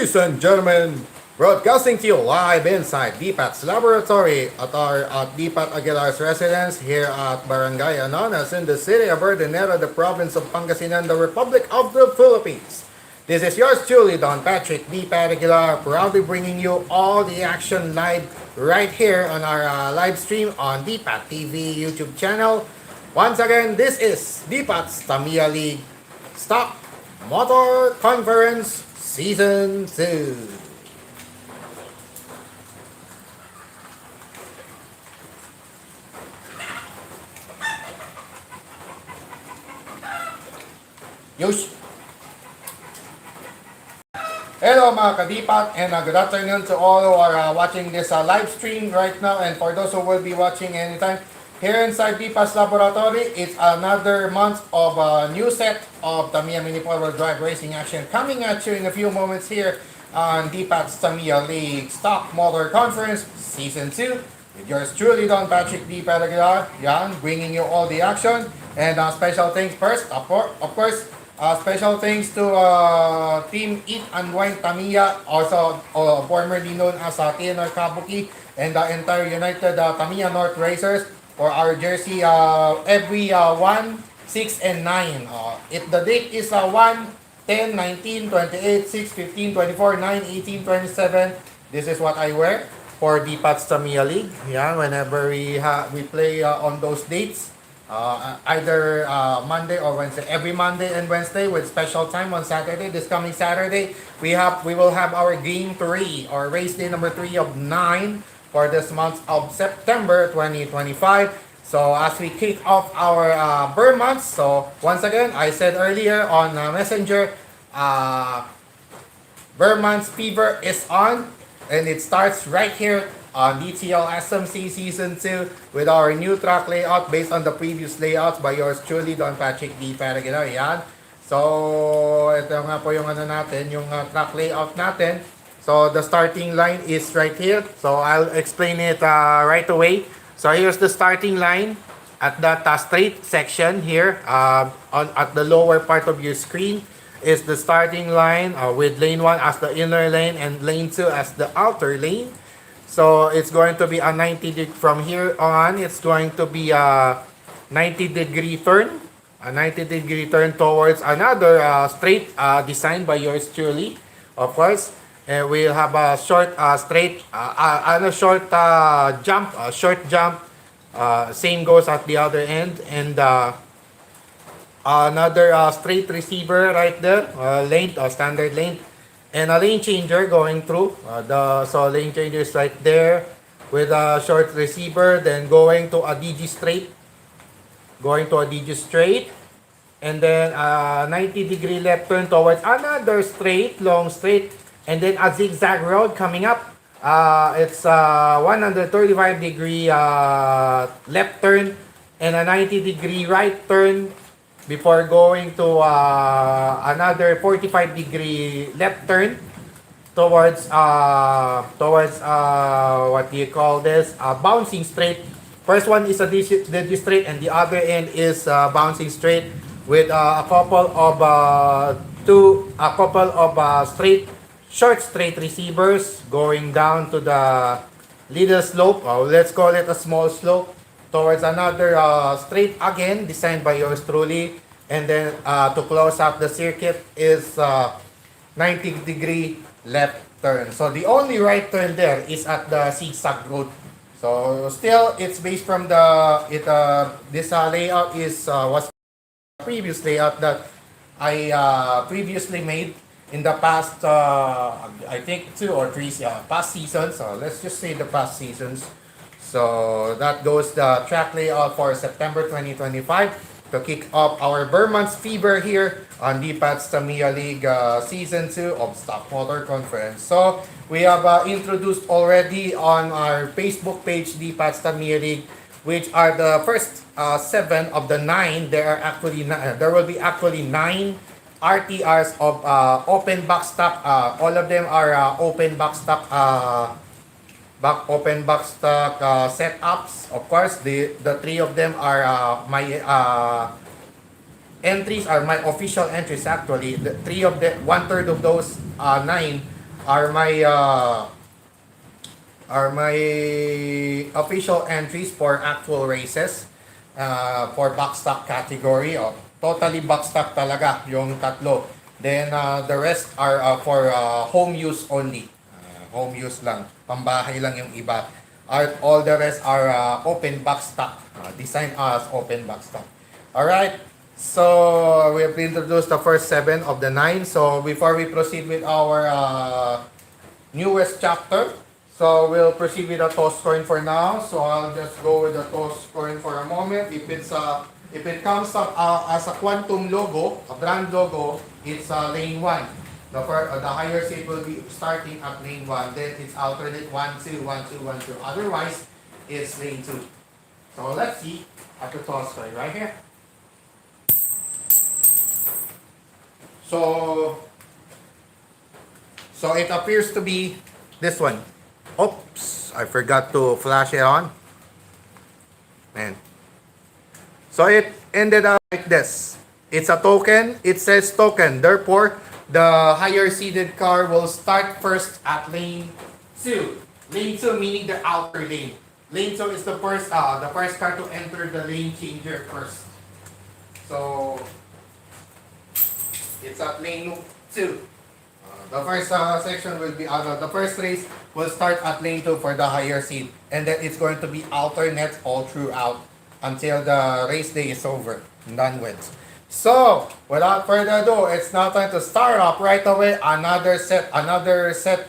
Ladies and gentlemen, broadcasting to you live inside DPAT's laboratory at DPAT Aguilar's residence here at Barangay Anonas in the city of Urdaneta, the province of Pangasinan, the Republic of the Philippines. This is yours truly, Don Patrick DPAT Aguilar, proudly bringing you all the action live right here on our live stream on DPAT TV YouTube channel. Once again, this is DPAT's Tamiya League Stock Motor Conference Season 2. Yosh! Hello mga kadipat and good afternoon to all who are watching this live stream right now, and for those who will be watching anytime here inside DPAT's laboratory. It's another month of a new set of Tamiya Mini Four-Wheel Drive Racing action coming at you in a few moments here on DPAT's Tamiya League Stock Motor Conference Season 2 with yours truly, Don Patrick DPAT Aguilar, bringing you all the action. And special thanks first, of course, special thanks to Team Eat and Wine Tamiya, also formerly known as TNR Kabuki, and the entire United Tamiya North Racers for our jersey every 1, 6, and 9. The date is 1, 10, 19, 28, 6, 15, 24, 9, 18, 27. This is what I wear for DPAT's Tamiya League. Yeah, whenever we play on those dates. Either Monday or Wednesday. Every Monday and Wednesday with special time on Saturday. This coming Saturday, we will have our game 3 or race day number 3 of 9 for this month of September 2025. So as we kick off our Burr month, so once again, I said earlier on Messenger, Burr month's fever is on, and it starts right here on DTL SMC Season 2 with our new track layout based on the previous layouts by yours truly, Don Patrick D. Ferreira. Yan. So, ito nga po yung yung track layout natin. So, the starting line is right here. So, I'll explain it right away. So, here's the starting line at that straight section here at the lower part of your screen is the starting line with lane 1 as the inner lane and lane 2 as the outer lane. So, it's going to be a 90 from here on. It's going to be a 90-degree turn. A 90-degree turn towards another straight designed by yours truly, of course. And we'll have a short short jump. Same goes at the other end, and another straight receiver right there, standard lane, and a lane changer going through. So lane changer is right there with a short receiver, then going to a DG straight, and then a 90-degree left turn towards another long straight. And then a zigzag road coming up. It's a 135-degree left turn and a 90-degree right turn before going to another 45-degree left turn towards what do you call this? Bouncing straight. First one is a digi straight, and the other end is bouncing straight with a couple of short straight receivers going down to the little slope, let's call it a small slope, towards another straight again designed by yours truly, and then to close up the circuit is 90-degree left turn. So the only right turn there is at the zigzag road. So still it's based from this layout was previous layout that I previously made in the past, I think 2 or 3 past seasons. So let's just say the past seasons. So that goes the track layout for September 2025 to kick off our Burr month's fever here on DPAT's Tamiya League Season 2 of Stock Motor Conference. So we have introduced already on our Facebook page DPAT's Tamiya League, which are the first 7 of the 9. There will be actually 9 RTRs of open box stock. All of them are open box stock setups. Of course, the 3 of them are my entries, are my official entries actually. The 3 of them, 1/3 of those 9 are my official entries for actual races for backstock category. Oh, totally backstock talaga yung tatlo. Then the rest are for home use only. Home use lang. Pambahay lang yung iba. All the rest are open backstock. Designed as open backstock. Alright. So we have introduced the first 7 of the 9. So before we proceed with our newest chapter, so we'll proceed with the toss coin for now. So I'll just go with the toss coin for a moment. If it comes up as a quantum logo, a brand logo, it's lane 1. The higher seat will be starting at lane 1. Then it's alternate 1, 2, 1, 2, 1, 2. Otherwise, it's lane 2. So let's see at the toss coin right here. So it appears to be this one. Oops, I forgot to flash it on. Man. So it ended up like this. It's a token. It says token. Therefore, the higher seated car will start first at lane 2. Lane 2 meaning the outer lane. Lane 2 is the first car to enter the lane changer first. So it's at lane 2. The first section will be the first race will start at lane 2 for the higher seat, and then it's going to be alternate all throughout until the race day is over and done with. So without further ado, it's now time to start up right away another set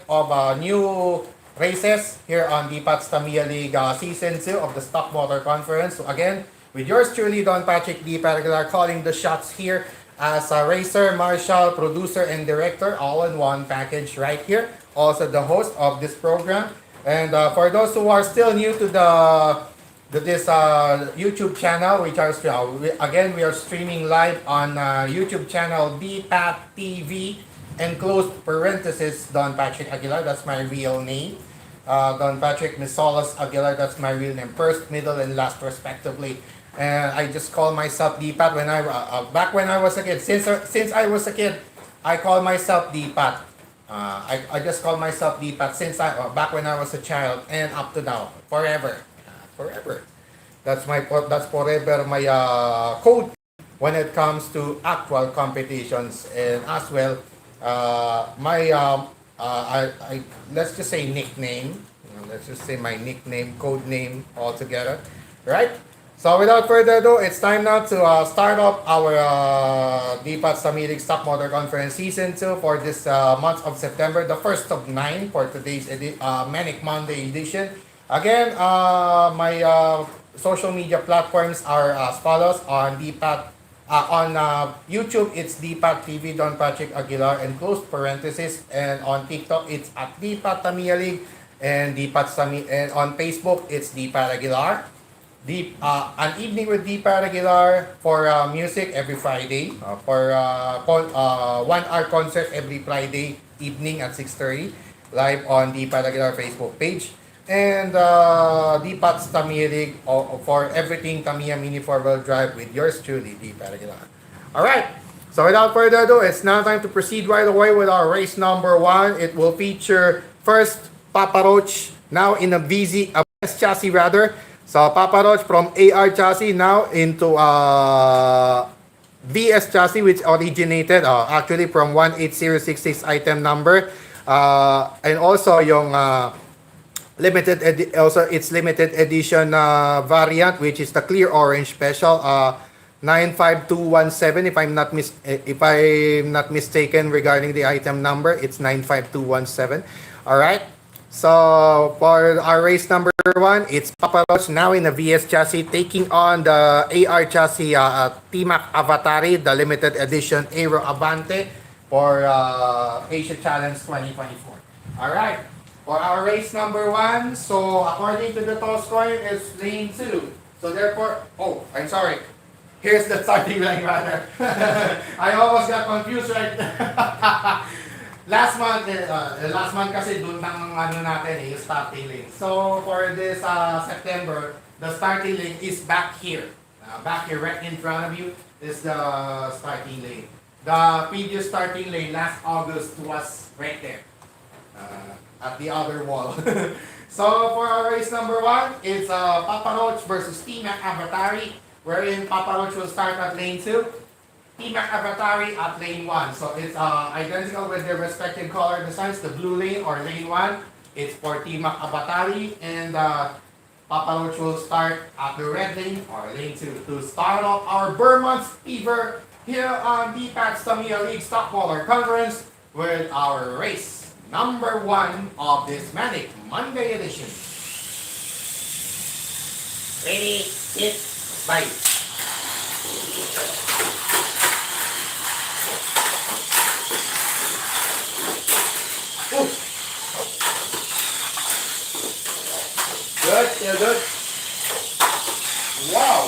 of new races here on the Tamiya League Season 2 of the Stock Motor Conference. So again, with yours truly, Don Patrick D. Paragular, calling the shots here as a racer, marshal, producer, and director, all in one package right here. Also the host of this program. And for those who are still new to this YouTube channel, which are again we are streaming live on YouTube channel DPAT TV and closed parenthesis Don Patrick Aguilar. That's my real name. Don Patrick Misolas Aguilar. That's my real name, first, middle, and last respectively. And I just call myself DPAT when back when I was a kid. Since I was a kid, I call myself DPAT. I just call myself DPAT since back when I was a child and up to now, forever, forever. That's forever my code when it comes to actual competitions, and as well let's just say nickname. Let's just say my nickname, code name altogether, right? So without further ado, it's time now to start off our DPAT Tamiya League Stock Motor Conference Season 2 for this month of September, the first of 9 for today's Manic Monday edition. Again, my social media platforms are as follows. On DPAT, on YouTube, it's DPAT TV Don Patrick Aguilar and closed parenthesis. And on TikTok, it's at DPAT Tamiya League and DPAT Tamiya. And on Facebook, it's DPAT Aguilar. An evening with DPAT Aguilar for music every Friday, for 1 hour concert every Friday evening at 6:30, live on DPAT Aguilar Facebook page, and DPAT Tamiya League for everything Tamiya Mini 4-wheel drive with yours truly, DPAT Aguilar. Alright, so without further ado, it's now time to proceed right away with our race number 1. It will feature first Papa Roach, now in a VS chassis rather. So Papa Roach from AR chassis now into VS chassis, which originated actually from 18066 item number, and also yung its limited edition variant, which is the clear orange special 95217. If I'm not mistaken regarding the item number, it's 95217. All right. So for our race number 1, it's Papa Roach now in a VS chassis taking on the AR chassis T-Mac Avatari, the limited edition Aero Avante for Asia Challenge 2024. Alright, for our race number 1, so according to the toss coin, it's lane 2. So therefore, I'm sorry. Here's the starting line rather. I almost got confused right there. Last month kasi doon lang natin yung starting lane. So for this September, the starting lane is back here. Back here right in front of you is the starting lane. The previous starting lane last August was right there. at the other wall. So for our race number one, it's Papa Roach versus T-Mac Avatari, wherein Papa Roach will start at lane 2, T-Mac Avatari at lane 1. So it's identical with their respective color designs. The blue lane or lane 1, it's for T-Mac Avatari, and Papa Roach will start at the red lane or lane 2 to start off our Burmonth Fever here on the Tamiya League Stockballer Conference with our race number 1 of this Manic Monday edition. Ready, hit, bite. Ooh. Good, still good. Wow.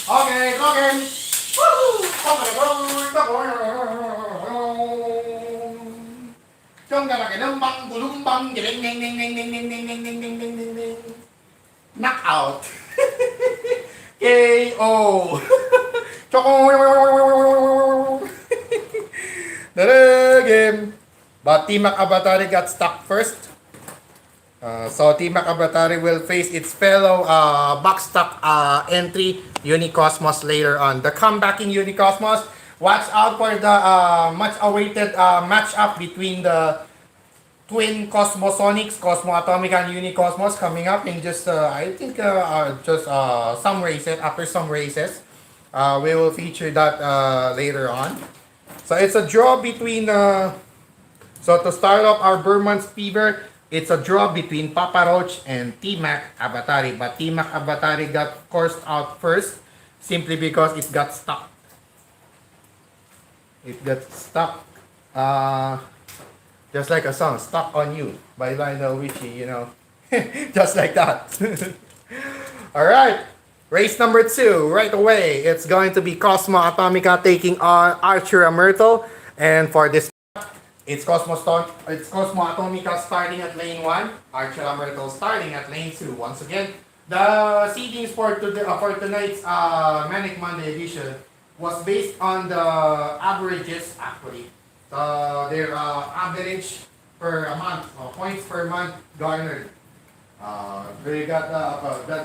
Okay, go again. Trong cái băng bùm băng ding ding ding ding ding ding ding ding ding ding ding ding ding. Knock out. KO. The game. But T-Mac Avatari got stuck first. So T-Mac Avatari will face its fellow backstock entry, Unicosmos, later on. The comebacking Unicosmos. Watch out for the much-awaited matchup between the twin Cosmosonics, Cosmo Atomica and Unicosmos, coming up in just, I think, just some races. After some races, we will feature that later on. So it's a draw between, so to start off our Burmonth Fever, it's a draw between Papa Roach and T-Mac Avatari. But T-Mac Avatari got forced out first simply because it got stuck. It got stuck. Just like a song, Stuck on You by Lionel Richie, you know. Just like that. Alright. Race number 2, right away. It's going to be Cosmo Atomica taking on Archer Myrtle. And for this, it's Cosmo Atomica starting at lane 1, Archer Myrtle starting at lane 2. Once again, the seedings for tonight's Manic Monday edition was based on the averages, actually. Their average per month, points per month garnered. They got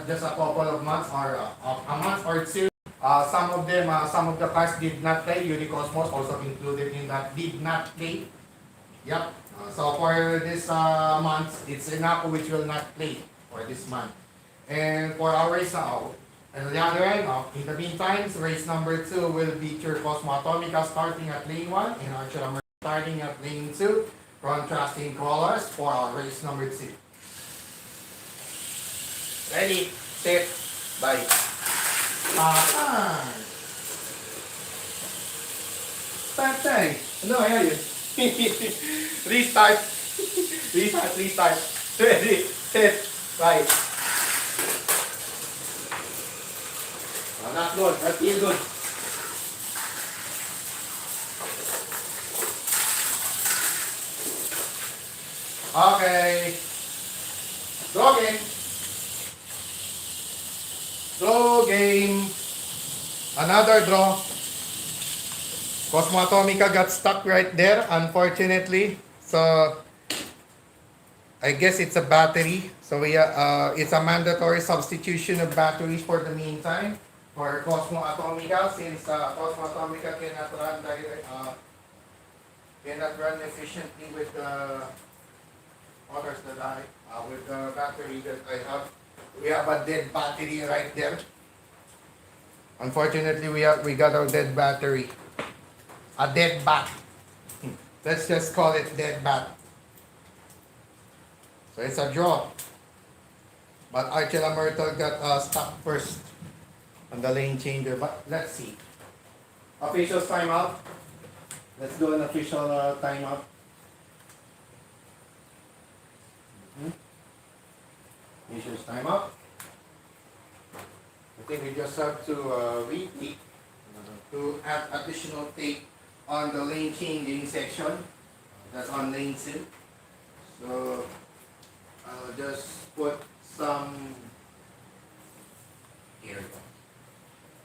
just a couple of months or a month or two. Some of them, some of the cars did not play. Unicosmos also included in that did not play. Yep. So for this month, it's Inaco which will not play for this month. And for our race now, and on the other end, in the meantime, race number 2 will feature Cosmo Atomica starting at lane 1 and Archer starting at lane 2, contrasting colors for our race number 2. Ready, set, bye. Bye. No, I hear you. Restart. Restart. Ready, set, bye. That's good. That feels good. Okay. Draw game. Draw game. Another draw. Cosmo Atomica got stuck right there, unfortunately. So, I guess it's a battery. So, it's a mandatory substitution of batteries for the meantime. For Cosmo Atomica, since Cosmo Atomica cannot run efficiently with the motors that with the battery that I have. We have a dead battery right there. Unfortunately, we got our dead battery. A dead bat. Let's just call it dead bat. So it's a draw. But Archer Myrtle got stuck first on the lane changer, but let's see. Officials timeout. Let's do an official timeout. Officials timeout. I think we just have to repeat to add additional tape on the lane changing section. That's on lane 2. So I'll just put some. Here we go.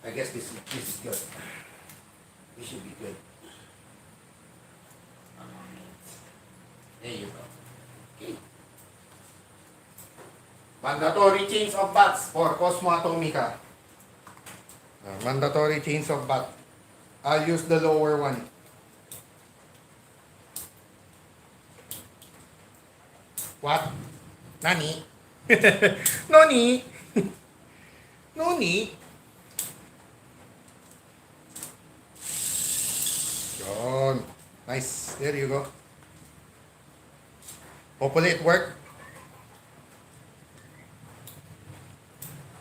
I guess this is good. This should be good. There you go. Okay. Mandatory change of bats for Cosmo Atomica. Mandatory change of bat. I'll use the lower one. What? Nani? Noni? Noni? Yun. Nice. There you go. Hopefully it worked.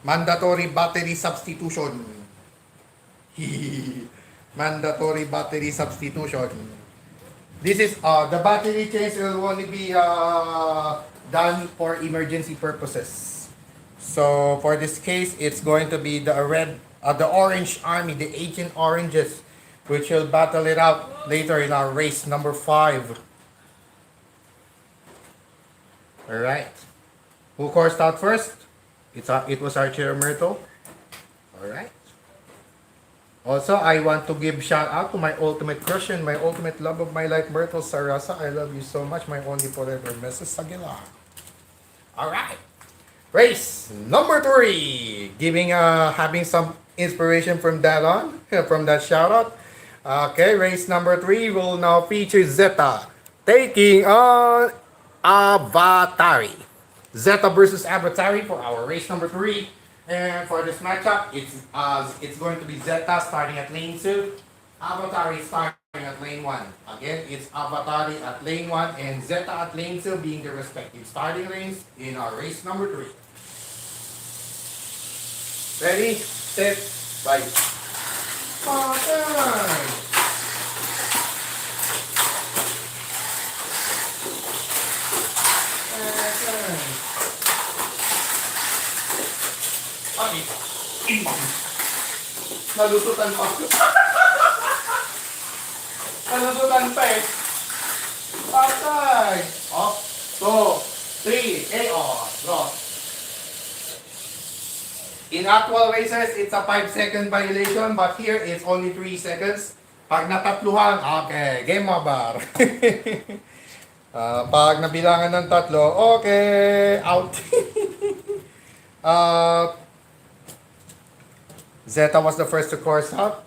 Mandatory battery substitution. Mandatory battery substitution. This is the battery change will only be done for emergency purposes. So for this case, it's going to be the the orange army, the Agent Oranges, which will battle it out later in our race number 5. All right. Who coursed out first? It was Archer Myrtle. All right. Also, I want to give shout out to my ultimate crush and my ultimate love of my life, Myrtle Sarasa. I love you so much, my only forever, Mrs. Aguilar. All right. Race number 3. Having some inspiration from that from that shout out. Okay, race number 3 will now feature Zeta taking on Avatari. Zeta versus Avatari for our race number 3. And for this matchup, it's going to be Zeta starting at lane 2, Avatari starting at lane 1. Again, it's Avatari at lane 1 and Zeta at lane 2 being the respective starting lanes in our race number 3. Ready, set, bye. Okay. Nalusutan pa. Nalusutan pa eh. Patay. Off. 2, 3, chaos. Draw. In actual races, it's a 5-second violation, but here it's only 3 seconds. Pag natatluhan, okay, game over. Pag nabilangan ng 3, okay, out. Zeta was the first to course out.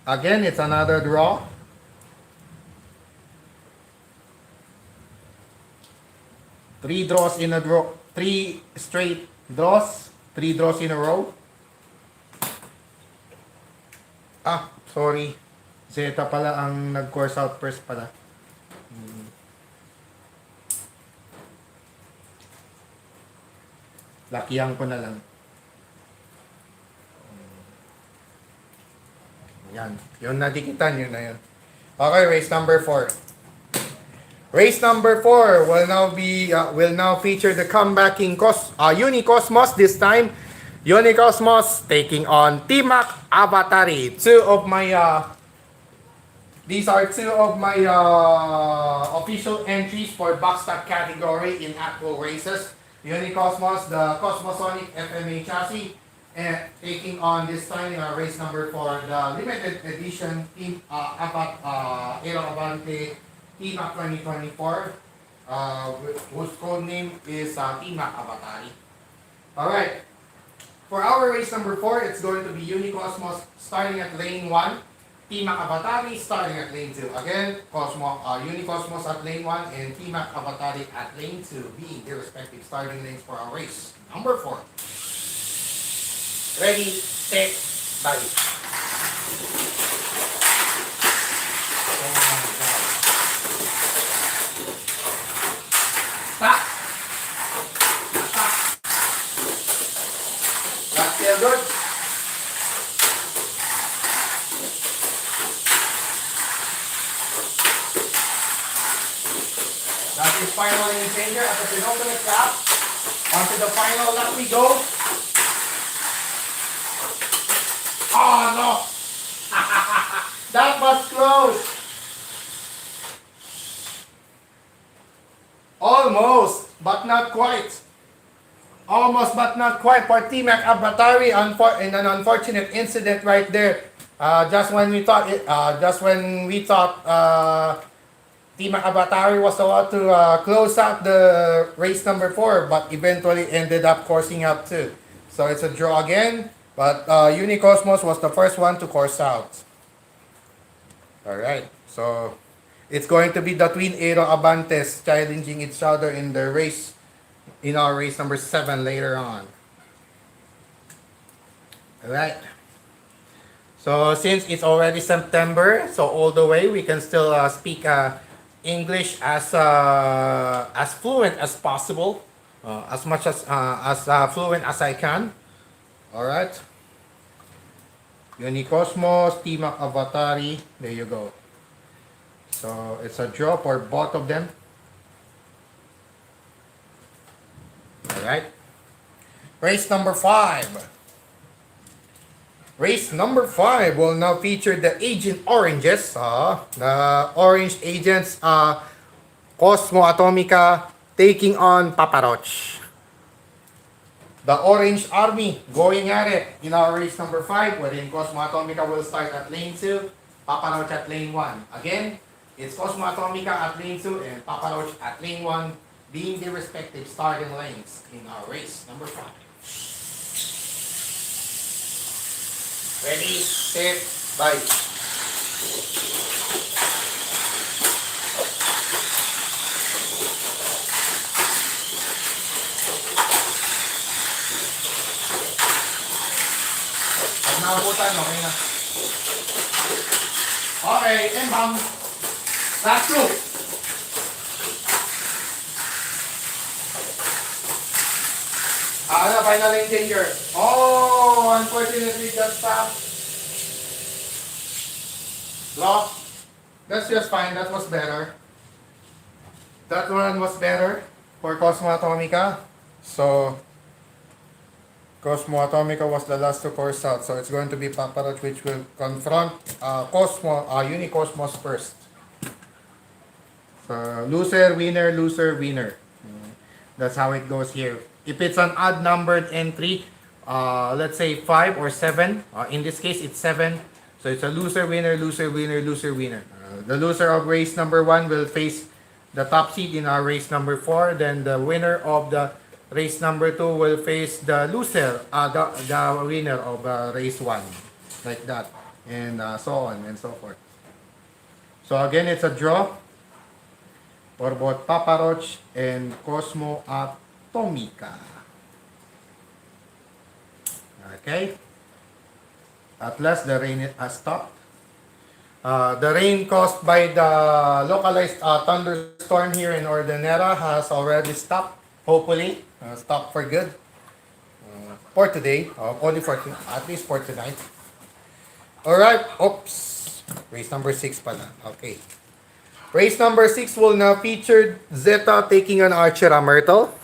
Again, it's another draw. Three draws in a draw. 3 straight draws. 3 draws in a row. Sorry. Zeta pala ang nag-course out first pala. Lakihan ko na lang. Yan. Yun nadikitan, yun na yun. Okay, race number 4. Race number 4 will now feature the comebacking Unicosmos this time. Unicosmos taking on T-Mac Avatari. These are 2 of my official entries for boxstock category in actual races. Unicosmos, the Cosmosonic FMA chassis, and taking on this time in our race number 4, the limited edition Team Aero Avante T-Mac 2024, whose code name is T-Mac Avatari. Alright, for our race number 4, it's going to be Unicosmos starting at lane 1, T-Mac Avatari starting at lane 2. Again, Unicosmos at lane 1 and T-Mac Avatari at lane 2 being their respective starting lanes for our race number 4. Ready, set, bye. Oh my God. Stop. Stop. That's still good. That is final in changer at the penultimate lap. Onto the final lap we go. Oh no! That was close! Almost, but not quite. Almost, but not quite. For T-Mac Avatari, in an unfortunate incident right there. Just when we thought Team Avatari was about to close out the race number 4, but eventually ended up coursing out too. So it's a draw again, but Unicosmos was the first one to course out. Alright, so it's going to be the Twin Aero Abantes challenging each other in the race, in our race number 7 later on. Alright. So since it's already September, so all the way we can still speak English as fluent as possible, as much as fluent as I can. All right. Unicosmos, Team Avatari. There you go. So it's a draw for both of them. All right. Race number 5. Race number 5 will now feature the Agent Oranges. The Orange Agents, Cosmo Atomica taking on Paparoch. The Orange Army going at it in our race number 5, wherein Cosmo Atomica will start at lane 2, Paparoch at lane 1. Again, it's Cosmo Atomica at lane 2 and Paparoch at lane 1 being the respective starting lanes in our race number 5. Ready, set, bye. Pag nakabutan, okay na. Okay, embang. Last two. Final lane changer. Oh, unfortunately, got stopped. Lock. That's just fine. That was better. That one was better for Cosmo Atomica. So, Cosmo Atomica was the last to course out. So, it's going to be Paparoch which will confront Unicosmos first. So, loser, winner, loser, winner. That's how it goes here. If it's an odd numbered entry, let's say 5 or 7, in this case it's 7. So it's a loser, winner, loser, winner, loser, winner. The loser of race number 1 will face the top seed in our race number 4. Then the winner of the race number 2 will face the loser, the winner of race 1. Like that. And so on and so forth. So again, it's a draw for both Paparoch and Cosmo Atomica. Okay. At last, the rain has stopped. The rain caused by the localized thunderstorm here in Ordanera has already stopped. Hopefully, stopped for good. For today, only for at least for tonight. All right. Oops. Race number 6 pala. Okay. Race number 6 will now feature Zeta taking on Archera Myrtle.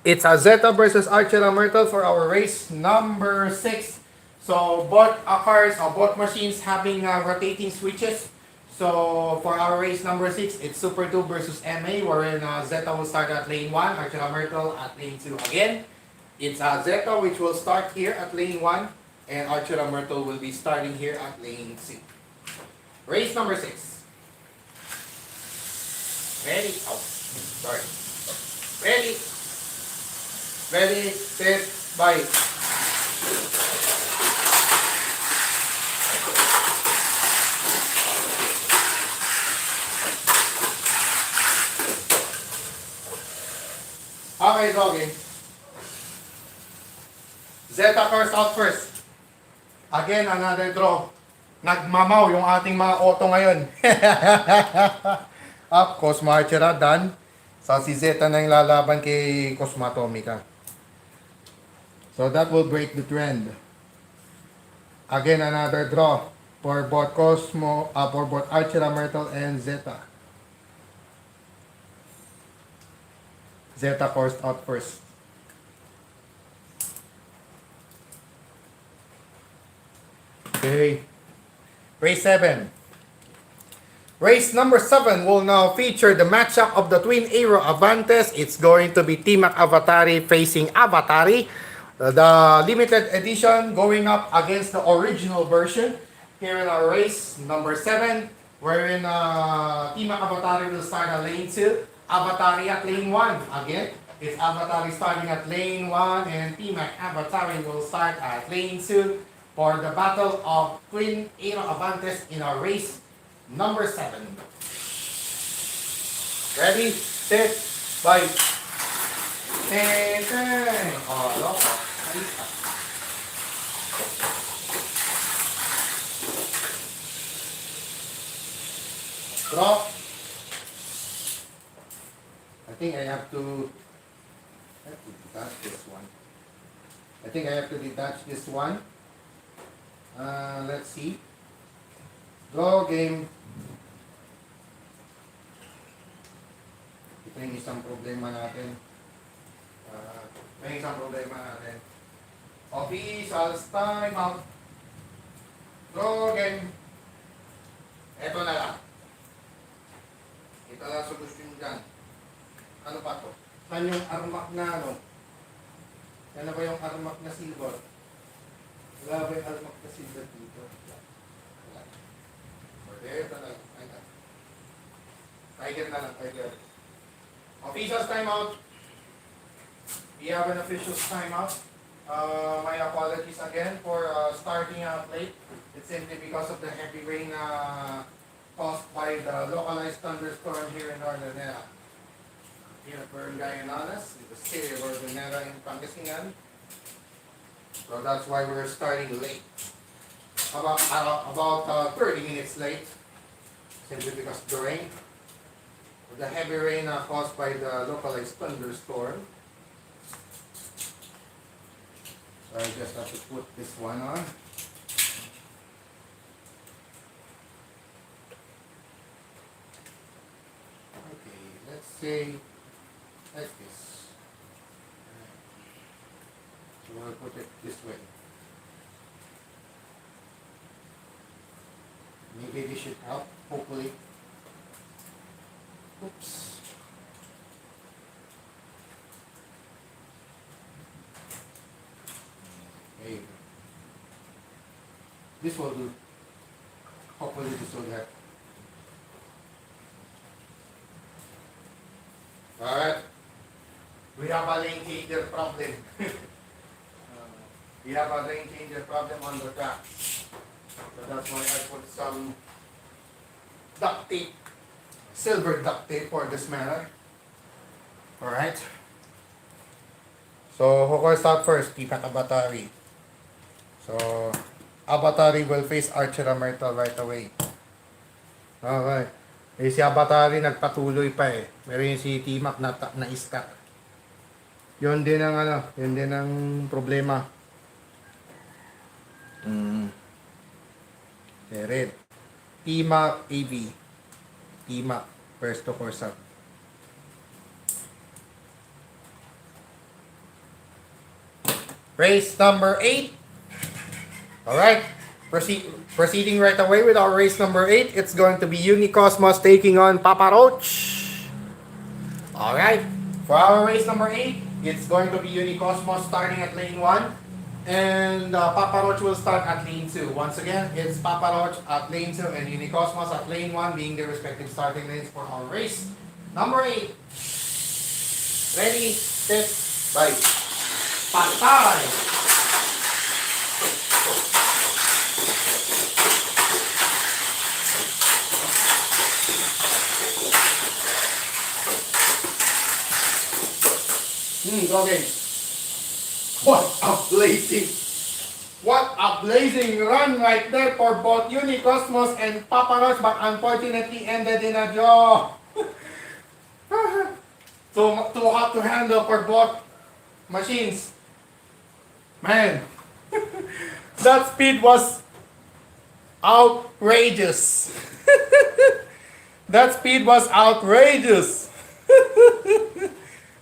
It's a Zeta versus Archera Myrtle for our race number 6. So both cars or both machines having rotating switches. So for our race number 6, it's Super 2 versus MA, wherein Zeta will start at lane 1, Archera Myrtle at lane 2. Again, it's Zeta which will start here at lane 1, and Archera Myrtle will be starting here at lane 2. Race number 6. Ready? Oh, sorry. Ready? Ready, set, bye. Okay, doggy. Zeta first out first. Again, another draw. Nagmamaw yung ating mga auto ngayon. Up, Cosmo Archera, done. So, si Zeta na yung lalaban kay Cosmo Atomica. So, that will break the trend. Again, another draw for both for both Archera Myrtle and Zeta. Zeta coursed out first. Okay. Race 7. Race number 7 will now feature the matchup of the Twin Aero Avantes. It's going to be Team Avatari facing Avatari. The limited edition going up against the original version here in our race number 7. wherein Team Avatari will start at lane 2, Avatari at lane 1. Again, it's Avatari starting at lane 1 and Team Avatari will start at lane 2 for the battle of Twin Aero Avantes in our race number 7. Ready, set, fight. Oh, loko. Drop. I think I have to detach this one. I think I have to detach this one. Let's see. Draw game. Ito yung isang problema natin. May isang problema natin. Officials time out. Draw game. Ito na lang. Ito na solusyon dyan. Ano pa to? Saan yung armak na ano? Yan na ba yung armak na silver? Wala ba yung armak na silver dito? Wala. Ito na lang. Tiger na lang. Tiger. Officials timeout. We have an officials timeout. My apologies again for starting out late. It's simply because of the heavy rain caused by the localized thunderstorm here in Ordaneta. Here at Barangay Ananas, in the city of Ordaneta in Pangasinan. So that's why we're starting late. About 30 minutes late. Simply because of the rain. The heavy rain caused by the localized thunderstorm. So I just have to put this one on. Okay, let's say like this. So we'll put it this way. Maybe this should help, hopefully. Oops. Okay. This will do. Hopefully this will help. Alright. We have a lane changer problem. We have a lane changer problem on the track. So that's why I put some duct tape. Silver duct tape for this manner. Alright. So, who will start first? Tipak Abatari. So, Abatari will face Archer Myrtle right away. Okay. Eh, si Abatari nagpatuloy pa eh. Meron yung si Timak na-stuck. Yun din ang yun din ang problema. Red. Timak AV. Timak first to course up. Race number 8. Alright. Proceeding right away with our race number 8. It's going to be Unicosmos taking on Papa Roach. Alright. For our race number 8, it's going to be Unicosmos starting at lane 1. And Papa Roach will start at lane 2. Once again, it's Papa Roach at lane 2 and Unicosmos at lane 1 being the respective starting lanes for our race number 8. Ready, set, bye. Patay! Okay. What a blazing run right there for both Unicosmos and Papa Roach, but unfortunately ended in a draw. Too hot to handle for both machines. Man, that speed was outrageous. That speed was outrageous.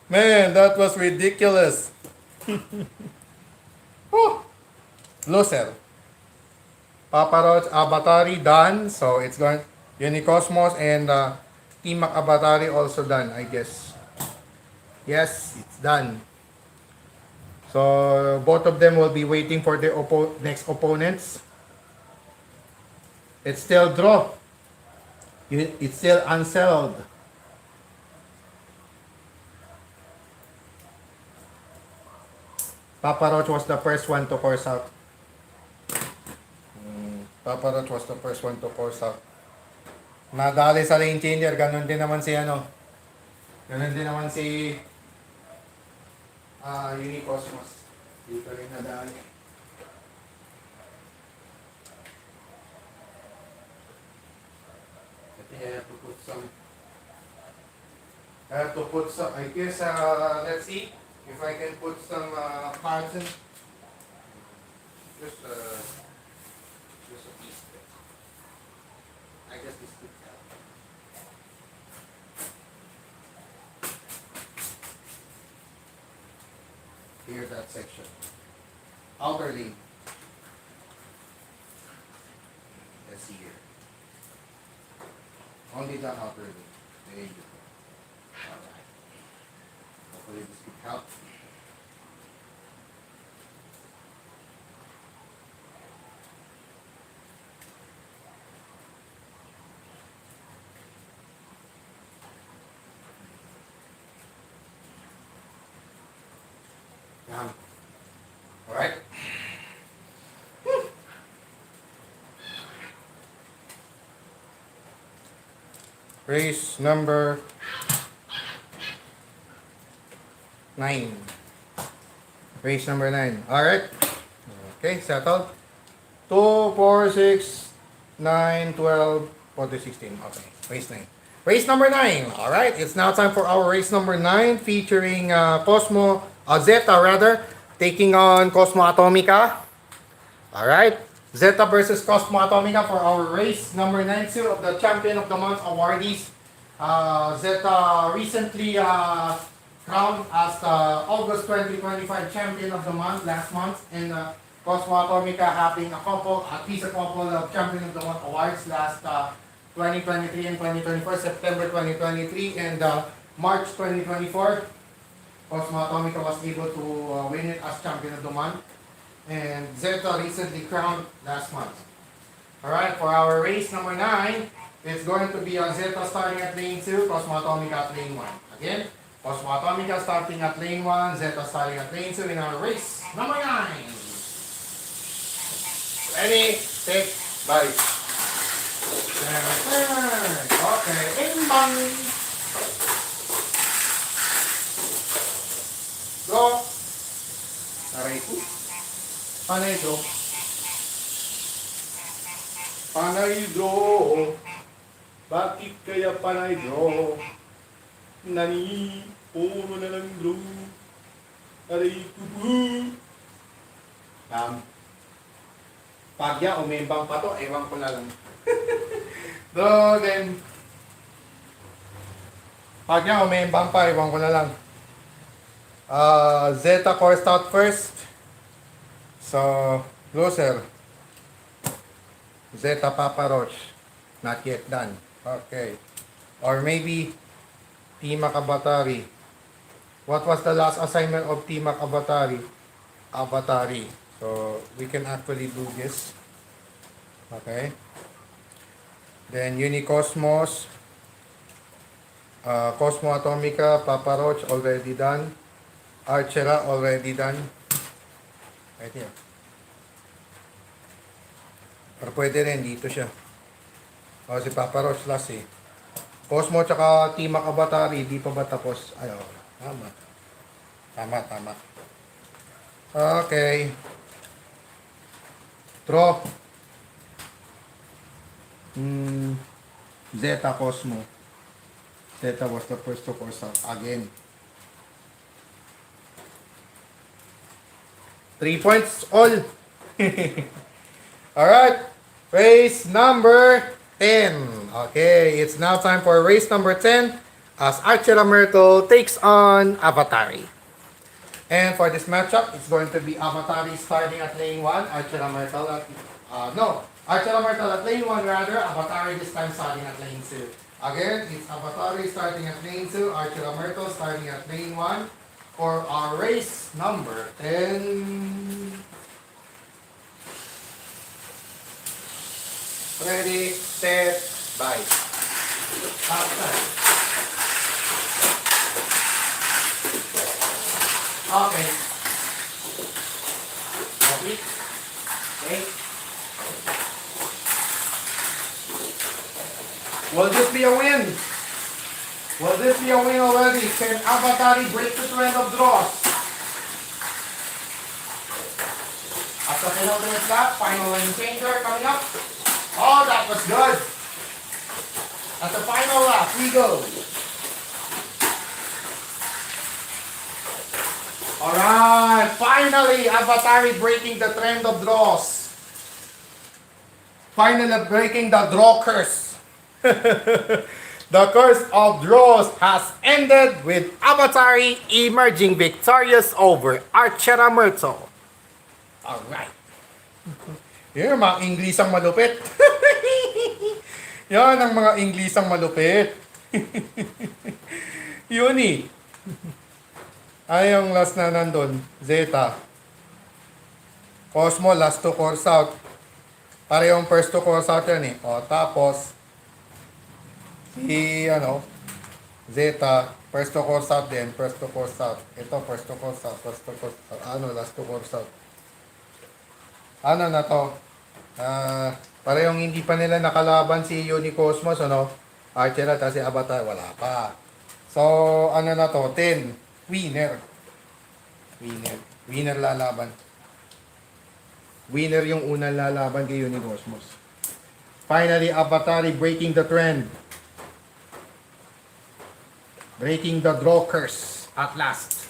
Man, that was ridiculous. Oh, loser. Papa Roach, Abatari done. So it's going Unicosmos and Team Abatari also done, I guess. Yes, it's done. So both of them will be waiting for their next opponents. It's still draw. It's still unsettled. Papa Roach was the first one to course out. Papa Roach was the first one to course out. Nadali sa lane changer, ganun din naman si ano. Ganun din naman si Unicosmos. Dito rin nadali. I have to put some, I guess, let's see if I can put some parts in. Just a piece of it. I guess this could help. Here, that section. Outer lane. Let's see here. Only the outer lane. There you go. Alright. Hopefully this could help. Alright. Race number 9. Race number 9. Alright. Okay, settled. 2, 4, 6, 9, 12, 14, 16. Okay, race 9. Race number 9. Alright, it's now time for our race number 9 featuring Zeta rather, taking on Cosmo Atomica. Alright, Zeta versus Cosmo Atomica for our race number 9 2 of the Champion of the Month awardees. Zeta recently crowned as the August 2025 Champion of the Month last month, and Cosmo Atomica having at least a couple of Champion of the Month awards last 2023 and 2024, September 2023 and March 2024. Cosmo Atomica was able to win it as Champion of the Month, and Zeta recently crowned last month. Alright, for our race number 9, it's going to be Zeta starting at lane 2, Cosmo Atomica at lane 1. Again, Cosmo Atomica starting at lane 1, Zeta starting at lane 2 in our race number 9. Ready, set, bye. Okay, imbang. Go. Aray ko. Panay do. Panay do. Bakit kaya panay do? Nani, puro na lang do. Aray ko po. Pagya, umimbang pa to, ewan ko na lang. So then, pagya, umimbang pa, ewan ko na lang. Zeta coursed out first. So, loser. Zeta Papa Roach. Not yet done. Okay. Or maybe, Tima Kabatari. What was the last assignment of Tima Kabatari? Avatari. So, we can actually do this. Okay. Then, Unicosmos. Cosmo Atomica, Papa Roach, already done. Archera, already done. Right here. Pero pwede rin, dito siya. O, si Papa Roach last eh. Cosmo tsaka Tima Kabatari, di pa ba tapos? Ay, oh, tama. Tama. Okay. Draw. Zeta Cosmo. Zeta was the first to course out again. 3 points all. Alright. Race number 10. Okay, it's now time for race number 10 as Archera Myrtle takes on Avatari. And for this matchup, it's going to be Avatari starting at lane 1, Archera Myrtle at Archera Myrtle at lane 1 rather, Avatari this time starting at lane 2. Again, it's Avatari starting at lane 2, Archera Myrtle starting at lane 1 for our race number 10. Ready, set, bye. Outside. Okay. Okay. Okay. Will this be a win? Will this be a win already? Can Avatari break the trend of draws? At the penultimate lap, final lane changer coming up. Oh, that was good. At the final lap, we go. Alright, finally, Avatari breaking the trend of draws. Finally breaking the draw curse. The curse of draws has ended with Avatari emerging victorious over Archera Myrtle. Alright. Yun ang mga Inglisang malupit. Yan ang mga Inglisang malupit. Yun eh. Ay, yung last na nandun, Zeta. Cosmo, last to course out. Para yung first to course out yan eh. O, tapos, si, Zeta, first to course out din, first to course out. Ito, first to course out, first to course out. Last to course out. Ano na to? Para yung hindi pa nila nakalaban si Unicosmos, Archera, tapos si Avatar, wala pa. So, ano na to? 10. Winner. Winner lalaban. Winner yung unang lalaban kay Unicosmos. Finally, Avatari breaking the trend. Breaking the draw curse at last.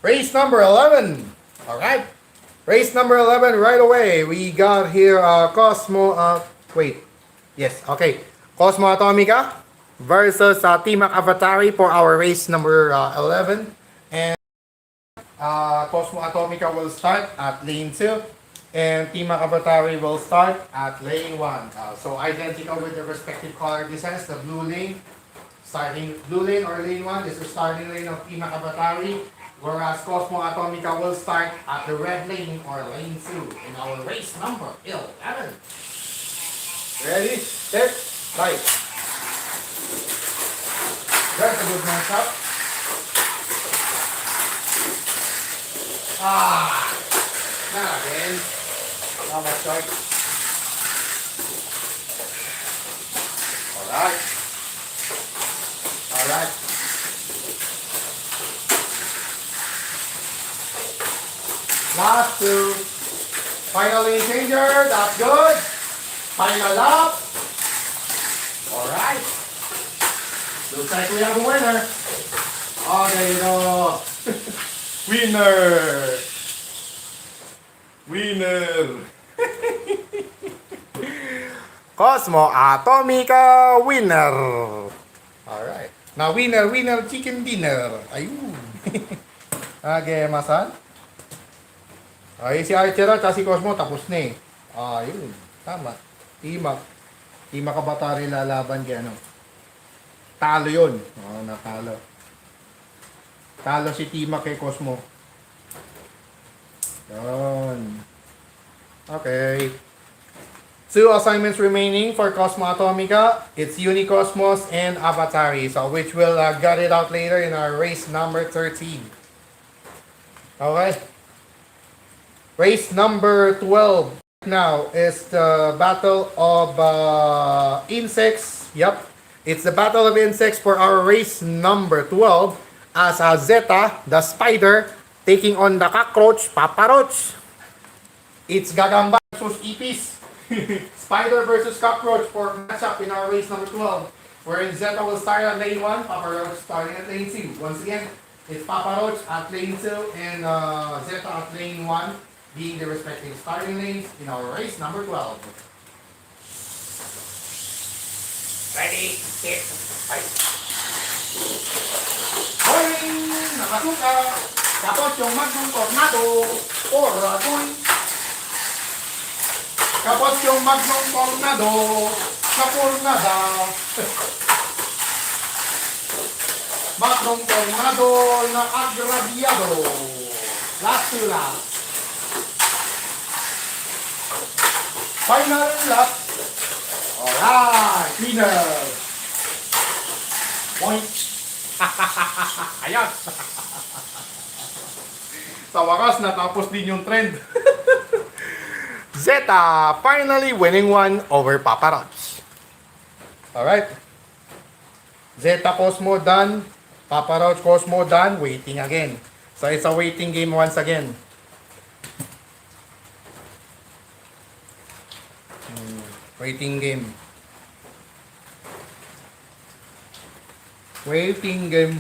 Race number 11. Alright. Race number 11 right away. We got here Cosmo. Wait. Yes, okay. Cosmo Atomica versus Tamiya Avatari for our race number 11. And Cosmo Atomica will start at lane 2. And Tamiya Avatari will start at lane 1. So identical with the respective color designs. The blue lane, blue lane or lane 1 is the starting lane of Tamiya Avatari. Whereas Cosmo Atomica will start at the red lane or lane 2 in our race number 11. Ready, set, light. There's a good matchup. Not again. Not much short. Alright. Alright. Last two. Final lane changer. That's good. Final lap. Alright. Looks like we have a winner. Oh, there you go. Winner. Winner. Cosmo Atomica winner. Alright. Now winner, chicken dinner. Ayun. Okay, masan? Ay, si Archera at si Cosmo tapos na eh. Ayun. Tama. Tima Kabatari lalaban kay Talo yun. Natalo. Talo si Tima kay Cosmo. Yun. Okay. 2 assignments remaining for Cosmo Atomica. It's Unicosmos and Avatari. So which will get it out later in our race number 13. Okay. Race number 12 now is the Battle of Insects. Yep. It's the Battle of Insects for our race number 12 as Zeta, the spider, taking on the cockroach, Papa Roach. It's Gagamba versus Ipis. Spider versus cockroach for matchup in our race number 12. Wherein Zeta will start at lane 1, Papa Roach starting at lane 2. Once again, it's Papa Roach at lane 2 and Zeta at lane 1 being the respective starting lanes in our race number 12. Ready, set, fight. Boing! Nakasuka! Tapos yung Magnum Tornado or Ratoy. Tapos yung Magnum Tornado sa Tornada. Magnum Tornado na agrabyado. Last two laps. Final lap. Alright, cleaner. Point. Ayan. Sa wakas, natapos din yung trend. Zeta finally winning one over Papa Roach. Alright. Zeta Cosmo done. Papa Roach Cosmo done. Waiting again. So it's a waiting game once again. Waiting game. Waiting game.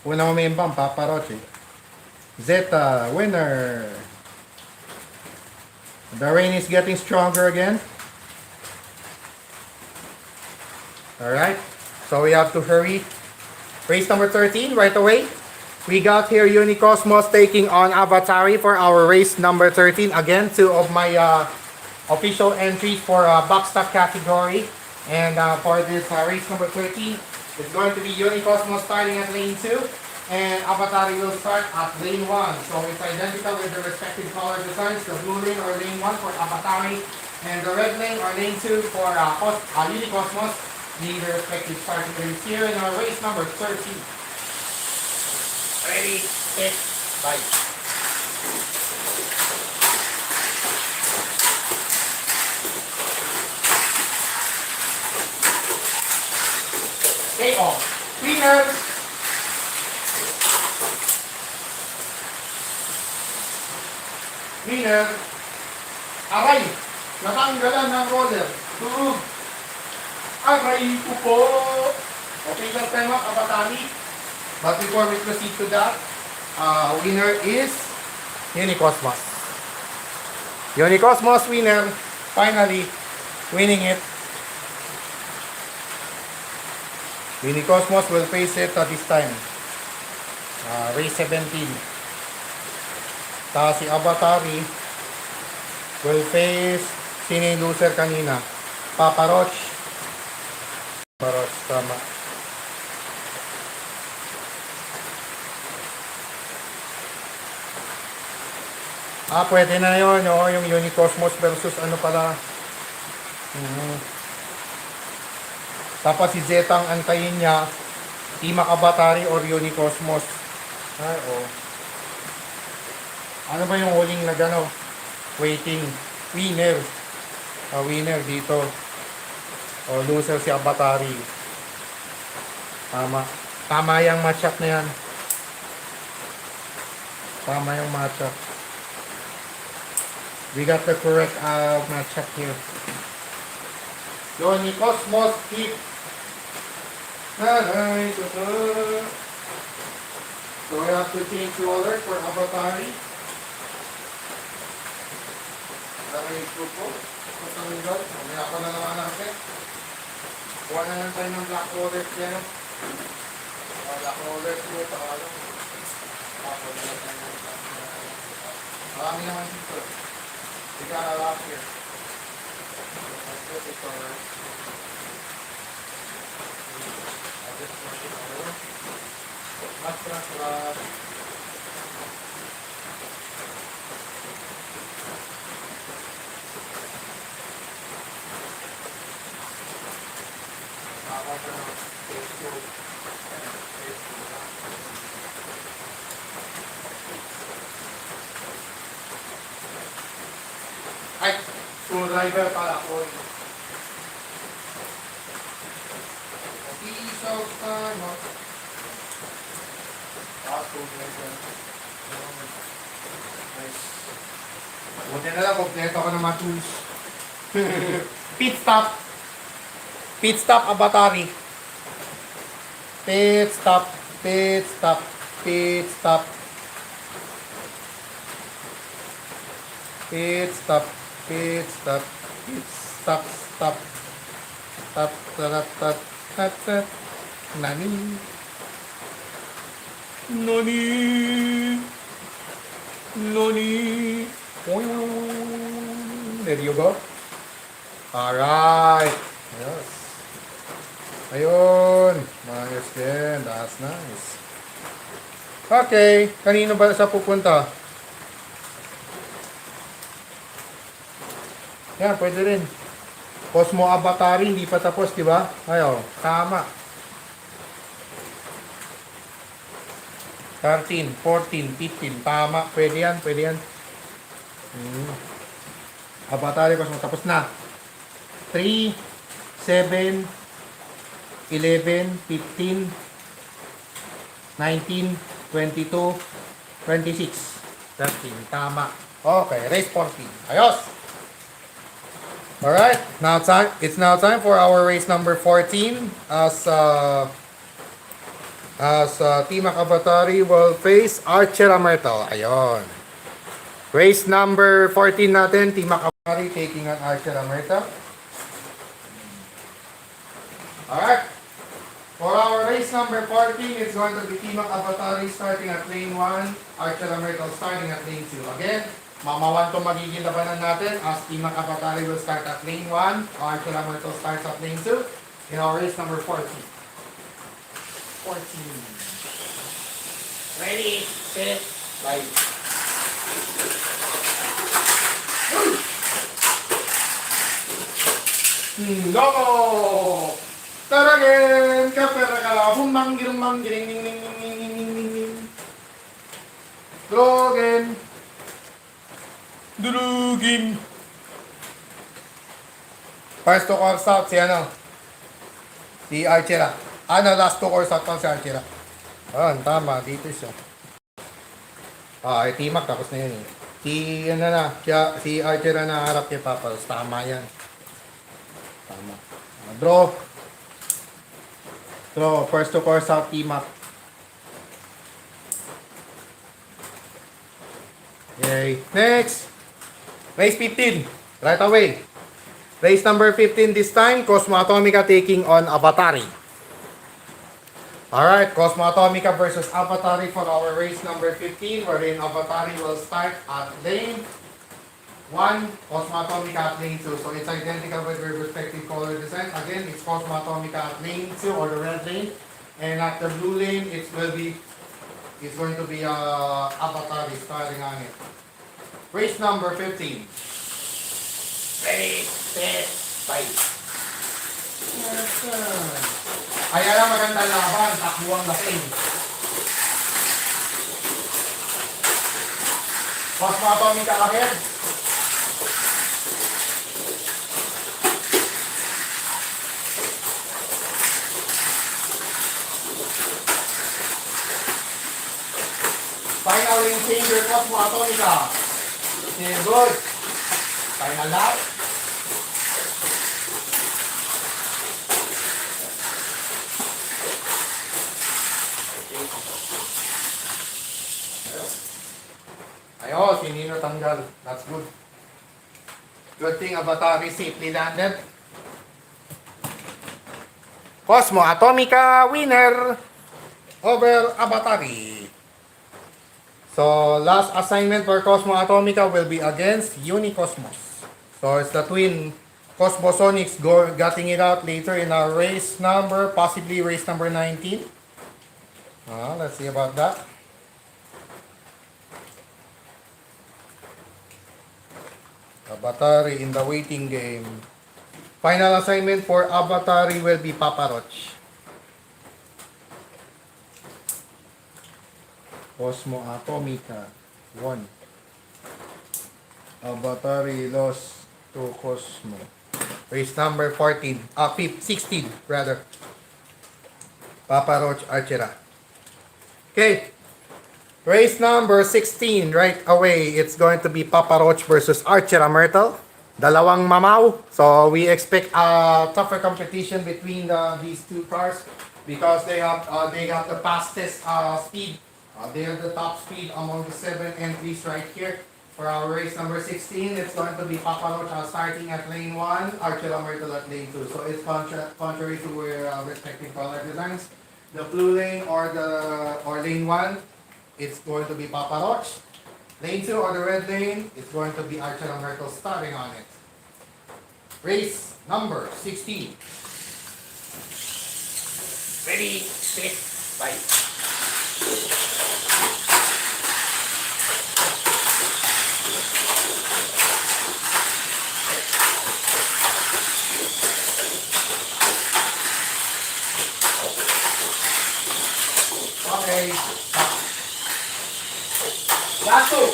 Una mamembang Papa Roach. Zeta winner. The rain is getting stronger again. Alright. So we have to hurry. Race number 13 right away. We got here Unicosmos taking on Avatari for our race number 13. Again, two of my official entries for backstock category. And for this race number 13, it's going to be Unicosmos starting at lane 2. And Avatari will start at lane 1. So it's identical with the respective color designs. The blue lane or lane 1 for Avatari. And the red lane or lane 2 for Unicosmos. Being the respective starting lanes here in our race number 13. Ready, set, bye. Okay, oh. Cleaner. Cleaner. Aray. Natanggalan ng roller. Turog. Aray ko po. Okay, last time up, Avatari. But before we proceed to that, winner is Unicosmos. Unicosmos winner, finally winning it. Unicosmos will face it this time. Race 17. Tapos si Avatari will face sino yung loser kanina? Papa Roach. Papa Roach, tama. Pwede na yun, no? Yung Unicosmos versus ano pala. Tapos si Zeta ang antayin niya, Team Avatari or Unicosmos. Ay, oh. Ano ba yung huling na gano? Waiting. Winner. Winner dito. Loser si Avatari. Tama. Tama yung matchup na yan. Tama yung matchup. We got the correct matchup here. Unicosmos keep. So we have to change roller for Avatari. Aray grupo. Patanggal. Mamaya pa na naman natin. Kuha na lang tayo ng black rollers dyan. Black rollers po. Pakalo. Marami naman dito. We got a lot here. Let's put this over. I'll just push it over. Mas. Ay, screwdriver pala ako. Piece of time. Screwdriver. Nice. Buti na lang, kompleto ko ng mga tools. Pit stop. Pit stop, Avatari. Pit stop. Pit stop. Pit stop. Pit stop. Pit stop. Pit stop. Stop. Stop. Stop. Stop. Stop. Nani? Nani? Nani? There you go. Alright. Yes. Ayun. Nice din. That's nice. Okay. Kanino ba sa pupunta? Yan, pwede rin. Cosmo Avatari, hindi pa tapos, di ba? Ayo, tama. 13, 14, 15, tama. Pwede yan, pwede yan. Avatari, Cosmo, tapos na. 3, 7, 11, 15, 19, 22, 26, 13, tama. Okay, race 14. Ayos! Alright, it's now time for our race number 14 as Team Avatari will face Archer Myrtle. Ayon. Race number 14 natin, Team Avatari taking on Archer Myrtle. Alright. For our race number 14, it's going to be Team Avatari starting at lane 1, Archer Myrtle starting at lane 2. Again, mamawan to magiging labanan natin as Team Avatari will start at lane 1, Archer Myrtle starts at lane 2 in our race number 14. 14. Ready, set, light. Go! Taragin! Kapera ka! Humanggiring manggiring ning ning ning ning ning ning ning ning. Drogin! Durugin! First to course out si ano? Si Archera. Ano, last to course out pa si Archera. Tama. Dito siya. Timak tapos na yun eh. Si Archera na harap kay Papas. Tama yan. Tama. Draw. First to course out, Timak. Yay. Next. Race 15. Right away. Race number 15 this time, Cosmo Atomica taking on Avatari. Alright, Cosmo Atomica versus Avatari for our race number 15, wherein Avatari will start at lane 1, Cosmo Atomica at lane 2. So it's identical with their respective color design. Again, it's Cosmo Atomica at lane 2 or the red lane. And at the blue lane, it's going to be Avatari starting on it. Race number 15. Ready, set, fight. Ayan ang magandang laban, takbuang lasing. Cosmo Atomica ahead. Final lane changer, Cosmo Atomica. Okay, good. Final lap. Ayos, hindi na tanggal. That's good. Good thing Avatari safely landed. Cosmo Atomica winner over Avatari. So, last assignment for Cosmo Atomica will be against Unicosmos. So, it's the twin Cosmosonics getting it out later in our race number, possibly race number 19. Let's see about that. Avatari in the waiting game. Final assignment for Avatari will be Papa Roach. Cosmo Atomica won. Avatari lost to Cosmo. Race number 14. 16 rather. Papa Roach Archera. Okay. Race number 16 right away. It's going to be Papa Roach versus Archera Myrtle. Dalawang mamaw. So we expect a tougher competition between these two cars because they have the fastest speed. They are the top speed among the 7 entries right here. For our race number 16, it's going to be Papa Roach starting at lane 1, Archera Myrtle at lane 2. So it's contrary to their respective color designs. The blue lane or lane 1, it's going to be Papa Roach. Lane 2 or the red lane, it's going to be Archera Myrtle starting on it. Race number 16. Ready, set, fight. Okay. Last two.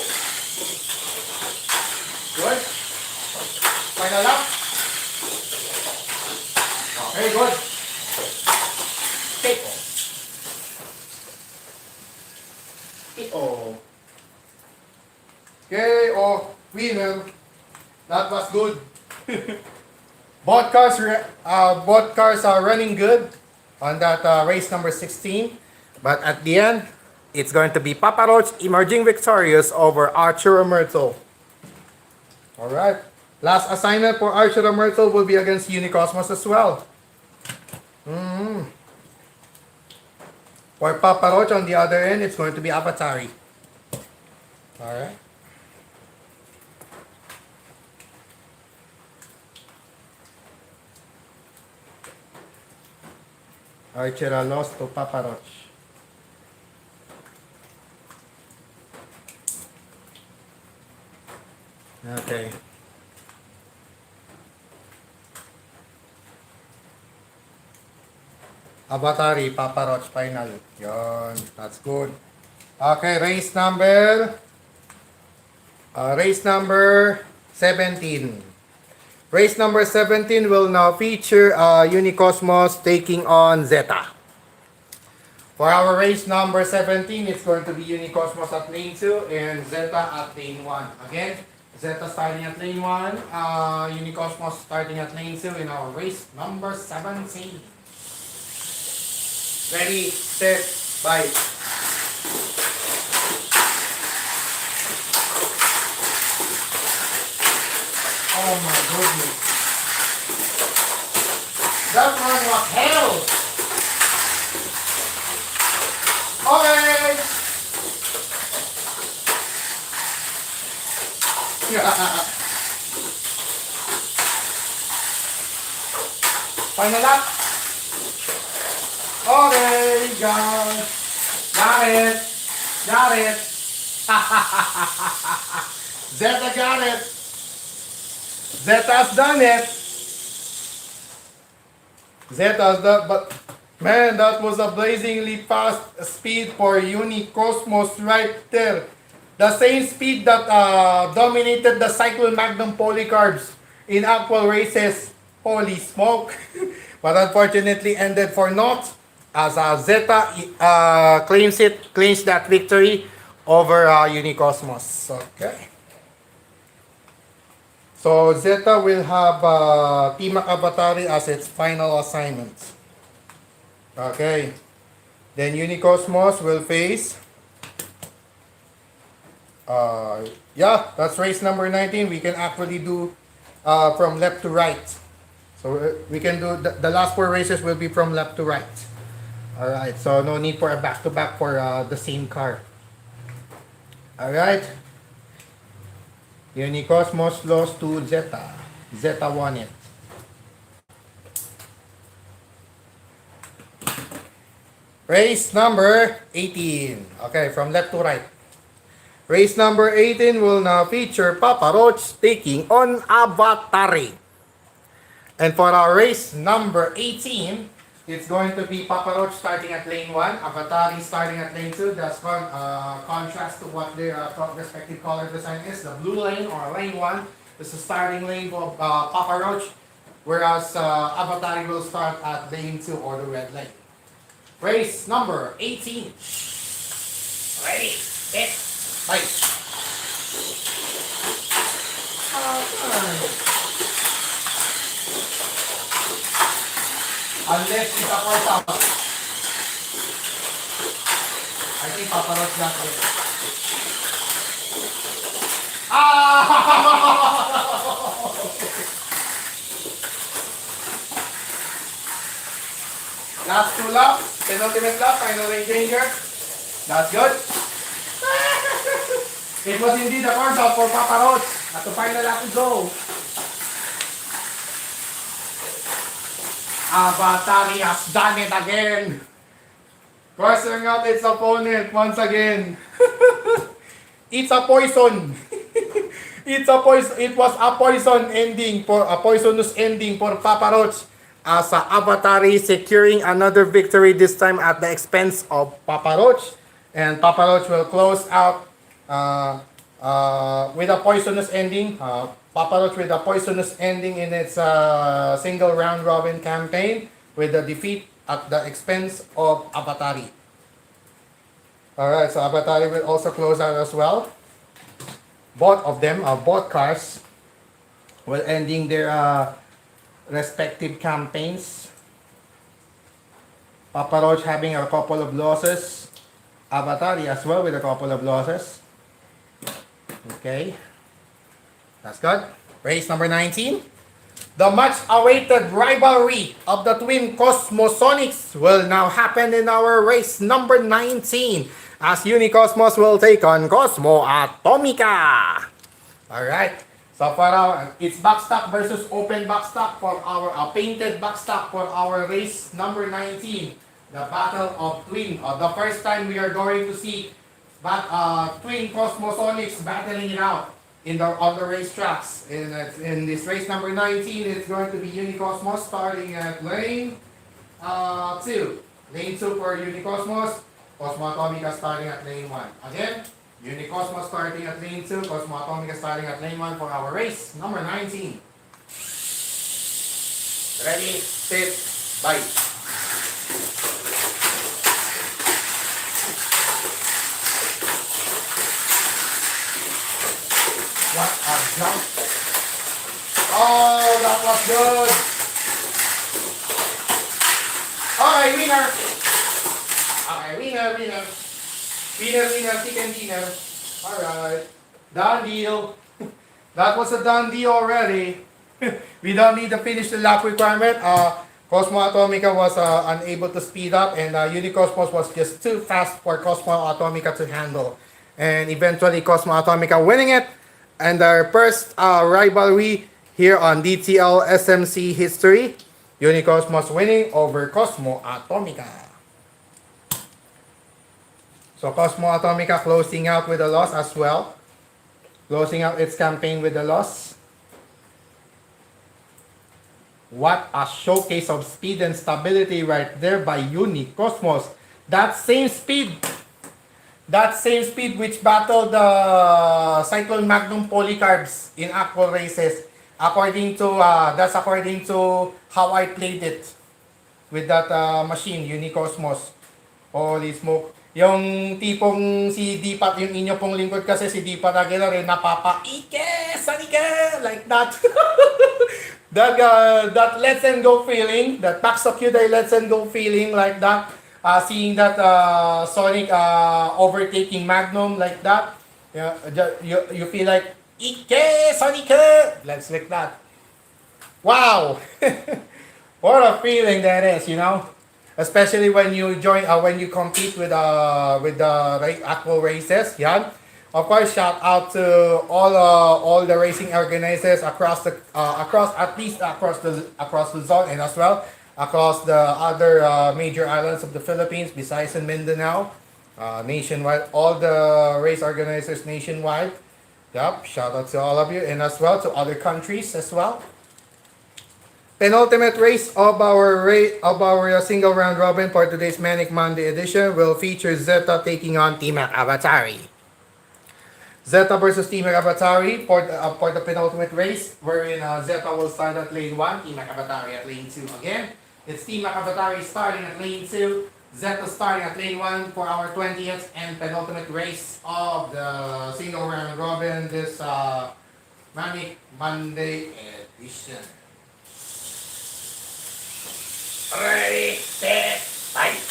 Good. Final up. Okay, good. Take. Oh. Okay, oh, winner. That was good. Both cars are running good on that race number 16. But at the end, it's going to be Papa Roach emerging victorious over Archer Myrtle. Alright. Last assignment for Archer Myrtle will be against Unicosmos as well. For Papa Roach on the other end, it's going to be Avatari. Alright. Archer lost to Papa Roach. Okay. Avatari, Papa Roach final. Yon, that's good. Okay, race number 17. Race number 17 will now feature Unicosmos taking on Zeta. For our race number 17, it's going to be Unicosmos at lane 2 and Zeta at lane 1. Again, Zeta starting at lane 1, Unicosmos starting at lane 2 in our race number 17. Ready, set, bye. Oh my goodness. That one was hell. Okay. Final lap. Okay, got it. Zeta got it. Zeta's done it. Zeta's done, but man, that was a blazingly fast speed for Unicosmos right there. The same speed that dominated the Cyclone Magnum Polycarbs in actual races. Holy smoke. But unfortunately ended for naught as Zeta claims that victory over Unicosmos. Okay. So Zeta will have Team Avatari as its final assignment. Okay. Then Unicosmos will face yeah, that's race number 19. We can actually do from left to right. So we can do the last 4 races will be from left to right. Alright, so no need for a back-to-back for the same car. Alright. Unicosmos lost to Zeta. Zeta won it. Race number 18. Okay, from left to right. Race number 18 will now feature Papa Roach taking on Avatari. And for our race number 18, it's going to be Papa Roach starting at lane 1, Avatari starting at lane 2. That's contrast to what their respective color design is. The blue lane or lane 1 is the starting lane of Papa Roach, whereas Avatari will start at lane 2 or the red lane. Race number 18. Ready, set, fight. Unless it's a course out. I think Papa Roach got it. Last 2 laps, penultimate lap, final lane changer. That's good. It was indeed a course out for Papa Roach. At the final lap we go. Avatari has done it again. Crossing out its opponent once again. It's a poison. It's a poison. It was a poison ending for a poisonous ending for Papa Roach. as Avatari securing another victory, this time at the expense of Papa Roach. And Papa Roach will close out with a poisonous ending. Papa Roach with a poisonous ending in its single round robin campaign with the defeat at the expense of Avatari. Alright, so Avatari will also close out as well. Both of them, both cars, will ending their respective campaigns. Papa Roach having a couple of losses. Avatari as well with a couple of losses. Okay. That's good. Race number 19. The much-awaited rivalry of the twin Cosmosonics will now happen in our race number 19 as Unicosmos will take on Cosmo Atomica. Alright. So for our, it's backstock versus open backstock for our painted backstock for our race number 19. The Battle of Twin. The first time we are going to see twin Cosmosonics battling it out on the racetracks. In this race number 19, it's going to be Unicosmos starting at lane 2. Lane 2 for Unicosmos. Cosmo Atomica starting at lane 1. Again, Unicosmos starting at lane 2. Cosmo Atomica starting at lane 1 for our race number 19. Ready, set, bye. What a jump. Oh, that was good. Okay, winner. Okay, winner. Winner, chicken dinner. Alright. Done deal. That was a done deal already. We don't need to finish the lap requirement. Cosmo Atomica was unable to speed up, and Unicosmos was just too fast for Cosmo Atomica to handle. And eventually Cosmo Atomica winning it. And our first rivalry here on DTL SMC history, Unicosmos winning over Cosmo Atomica. So Cosmo Atomica closing out with a loss as well. Closing out its campaign with a loss. What a showcase of speed and stability right there by Unicosmos. That same speed which battled the Cyclone Magnum Polycarbs in actual races. According to how I played it with that machine, Unicosmos. Holy smoke. Yung tipong si Dipat, yung inyo pong lingkod kasi si Dipat Aguilar rin napapaike, sanike, like that. that let's and go feeling, that Pax Ocuday let's and go feeling like that. Seeing that Sonic overtaking Magnum like that, you feel like Ike Sonic, let's like that. Wow, what a feeling that is, you know. Especially when you join, when you compete with the actual races, yeah. Of course, shout out to all the racing organizers across the zone and as well across the other major islands of the Philippines, besides in Mindanao, nationwide, all the race organizers nationwide. Yep, shout out to all of you, and as well to other countries as well. Penultimate race of our single round robin for today's Manic Monday edition will feature Zeta taking on T-Mac Avatari. Zeta versus T-Mac Avatari for the penultimate race, wherein Zeta will start at lane 1, T-Mac Avatari at lane 2 again. It's T-Mac Avatari starting at lane 2, Zeta starting at lane 1 for our 20th and penultimate race of the single round robin this Manic Monday edition. Ready, set, fight!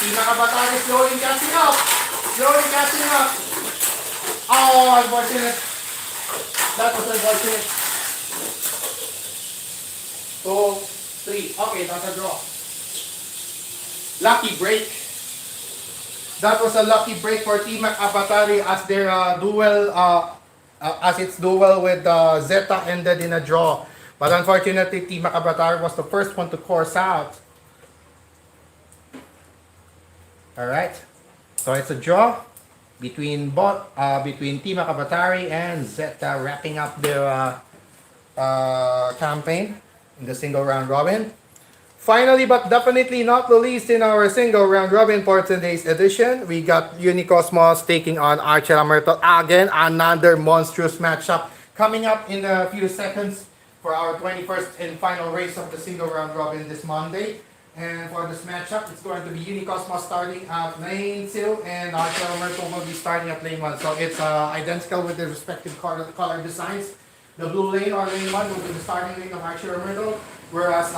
T-Mac Avatari slowly catching up! Oh, unfortunate! That was unfortunate. 2, 3. Okay, that's a draw. Lucky break. That was a lucky break for T-Mac Avatari as their its duel with Zeta ended in a draw. But unfortunately, T-Mac Avatari was the first one to course out. Alright, so it's a draw between Team Akabatari and Zeta wrapping up their campaign in the single round robin. Finally, but definitely not the least in our single round robin for today's edition, we got Unicosmos taking on Archer Myrtle. Again, another monstrous matchup coming up in a few seconds for our 21st and final race of the single round robin this Monday. And for this matchup, it's going to be Unicosmos starting at lane 2 and Archer Myrtle will be starting at lane 1. So it's identical with the respective color designs. The blue lane or lane 1 will be the starting lane of Archer Myrtle, whereas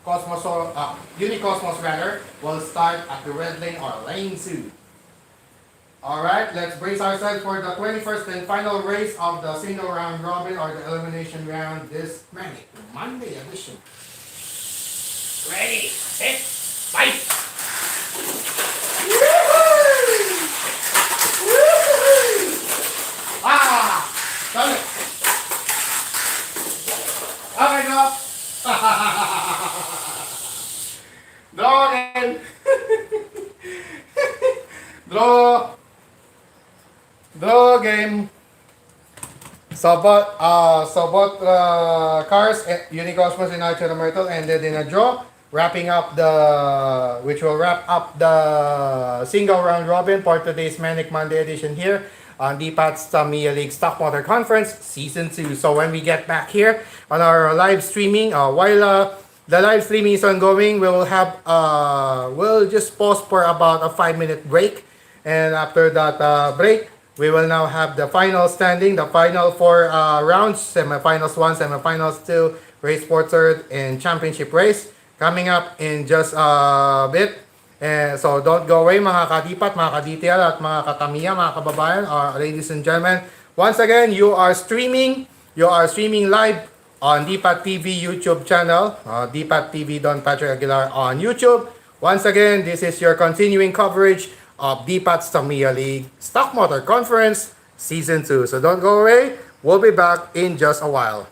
Unicosmos rather, will start at the red lane or lane 2. Alright, let's brace ourselves for the 21st and final race of the single round robin or the elimination round this Manic Monday edition. Ready, set, fight! Ah! Done it! Okay, go! Draw again! Draw! Draw game! So both cars, Unicosmos and Archer Myrtle ended in a draw, which will wrap up the single round robin for today's Manic Monday edition here on DPAT's Tamiya League Stock Motor Conference Season 2. So when we get back here on our live streaming, while the live streaming is ongoing, we'll just pause for about a 5-minute break, and after that break, we will now have the final standing, the final 4 rounds, semifinals 1, semifinals 2, race for third, and championship race coming up in just a bit. So don't go away mga kadipat, mga kadetail at mga katamiya, mga kababayan, ladies and gentlemen. Once again, you are streaming live on DPAT TV YouTube channel, DPAT TV Don Patrick Aguilar on YouTube. Once again, this is your continuing coverage of DPAT's Tamiya League Stock Motor Conference Season 2. So don't go away. We'll be back in just a while.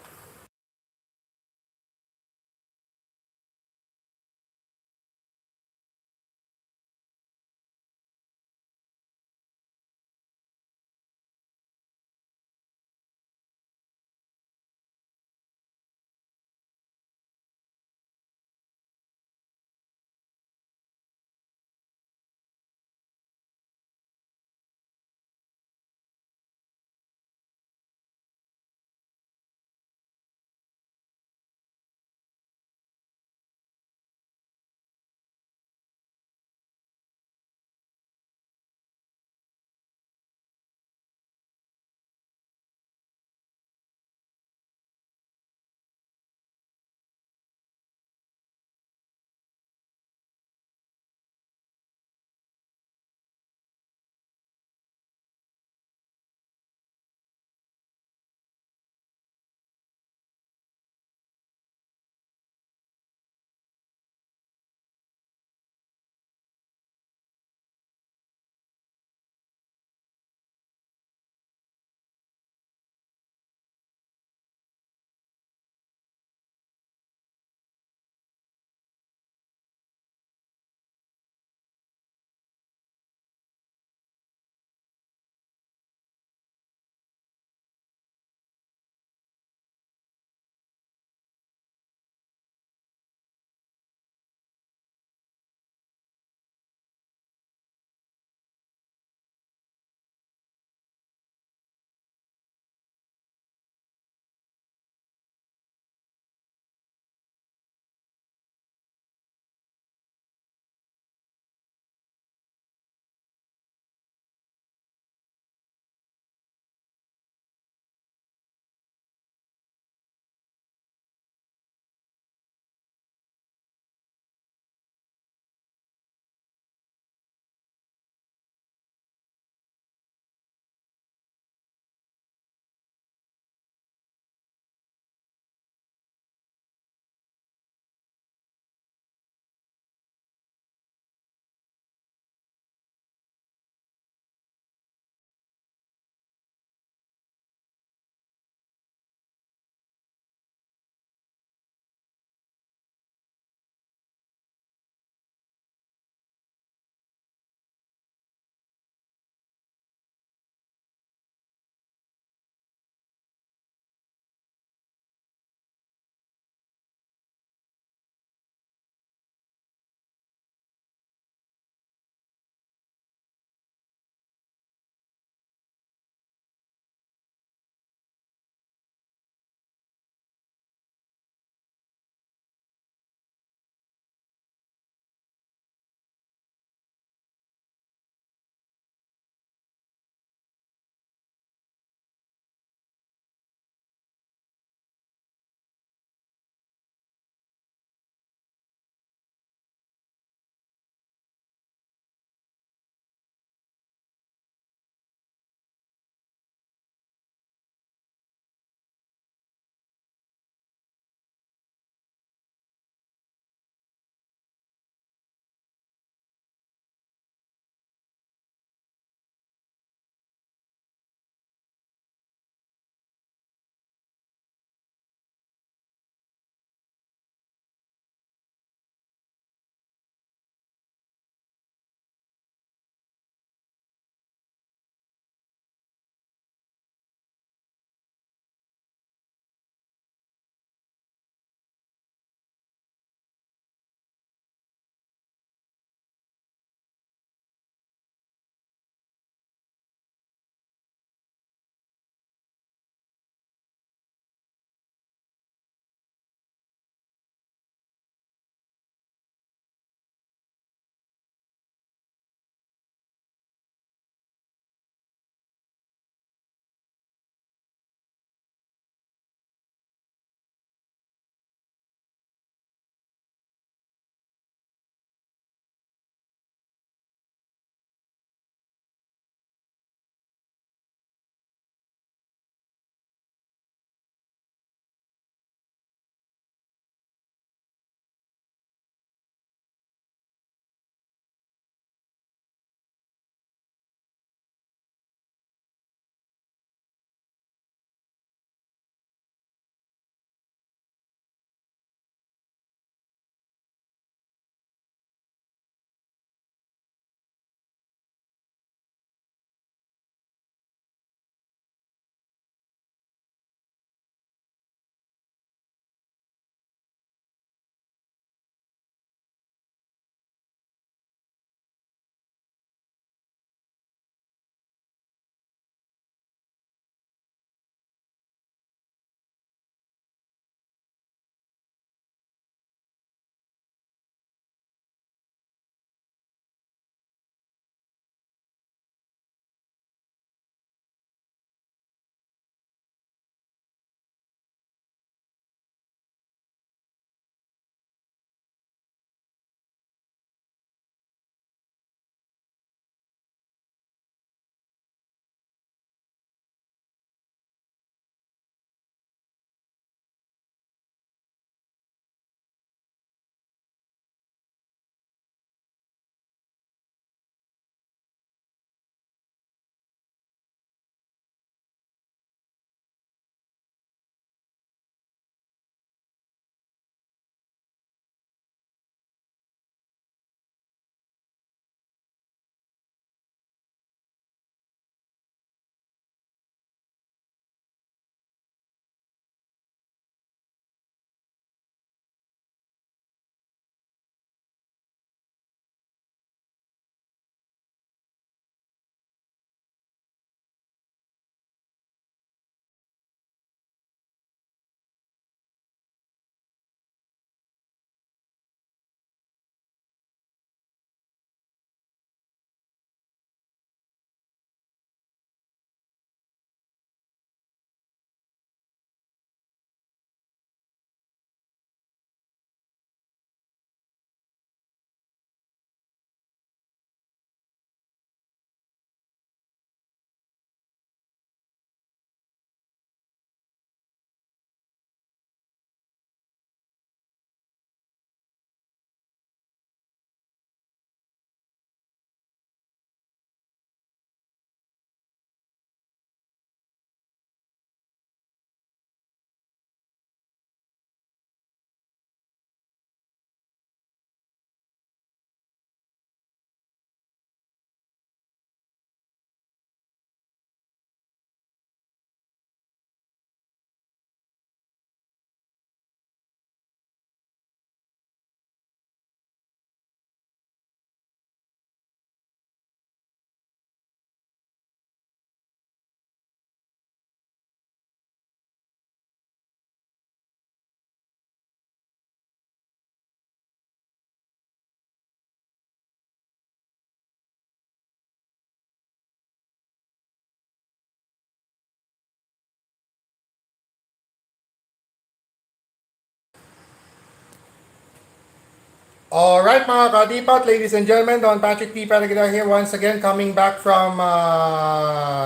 Alright mga kadipat, ladies and gentlemen, Don Patrick P. Paraguay here once again coming back from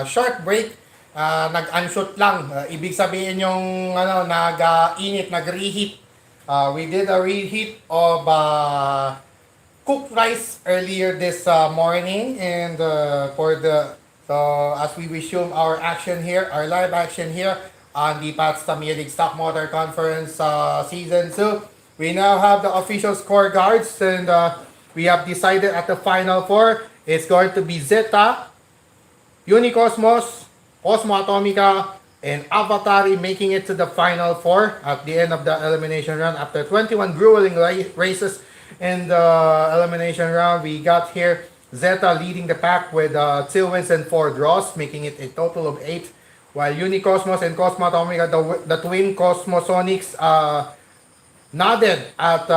short break. Nag-unshoot lang. Ibig sabihin yung nag-init, nag-reheat. We did a reheat of cooked rice earlier this morning and as we resume our action here, our live action here on the Pats Tamiya League Stock Motor Conference Season 2. We now have the official scorecards and we have decided at the final four, it's going to be Zeta, Unicosmos, Cosmo Atomica, and Avatari making it to the final four at the end of the elimination round. After 21 grueling races in the elimination round, we got here Zeta leading the pack with 2 wins and 4 draws, making it a total of 8. While Unicosmos and Cosmo Atomica, the twin Cosmosonics, nodded at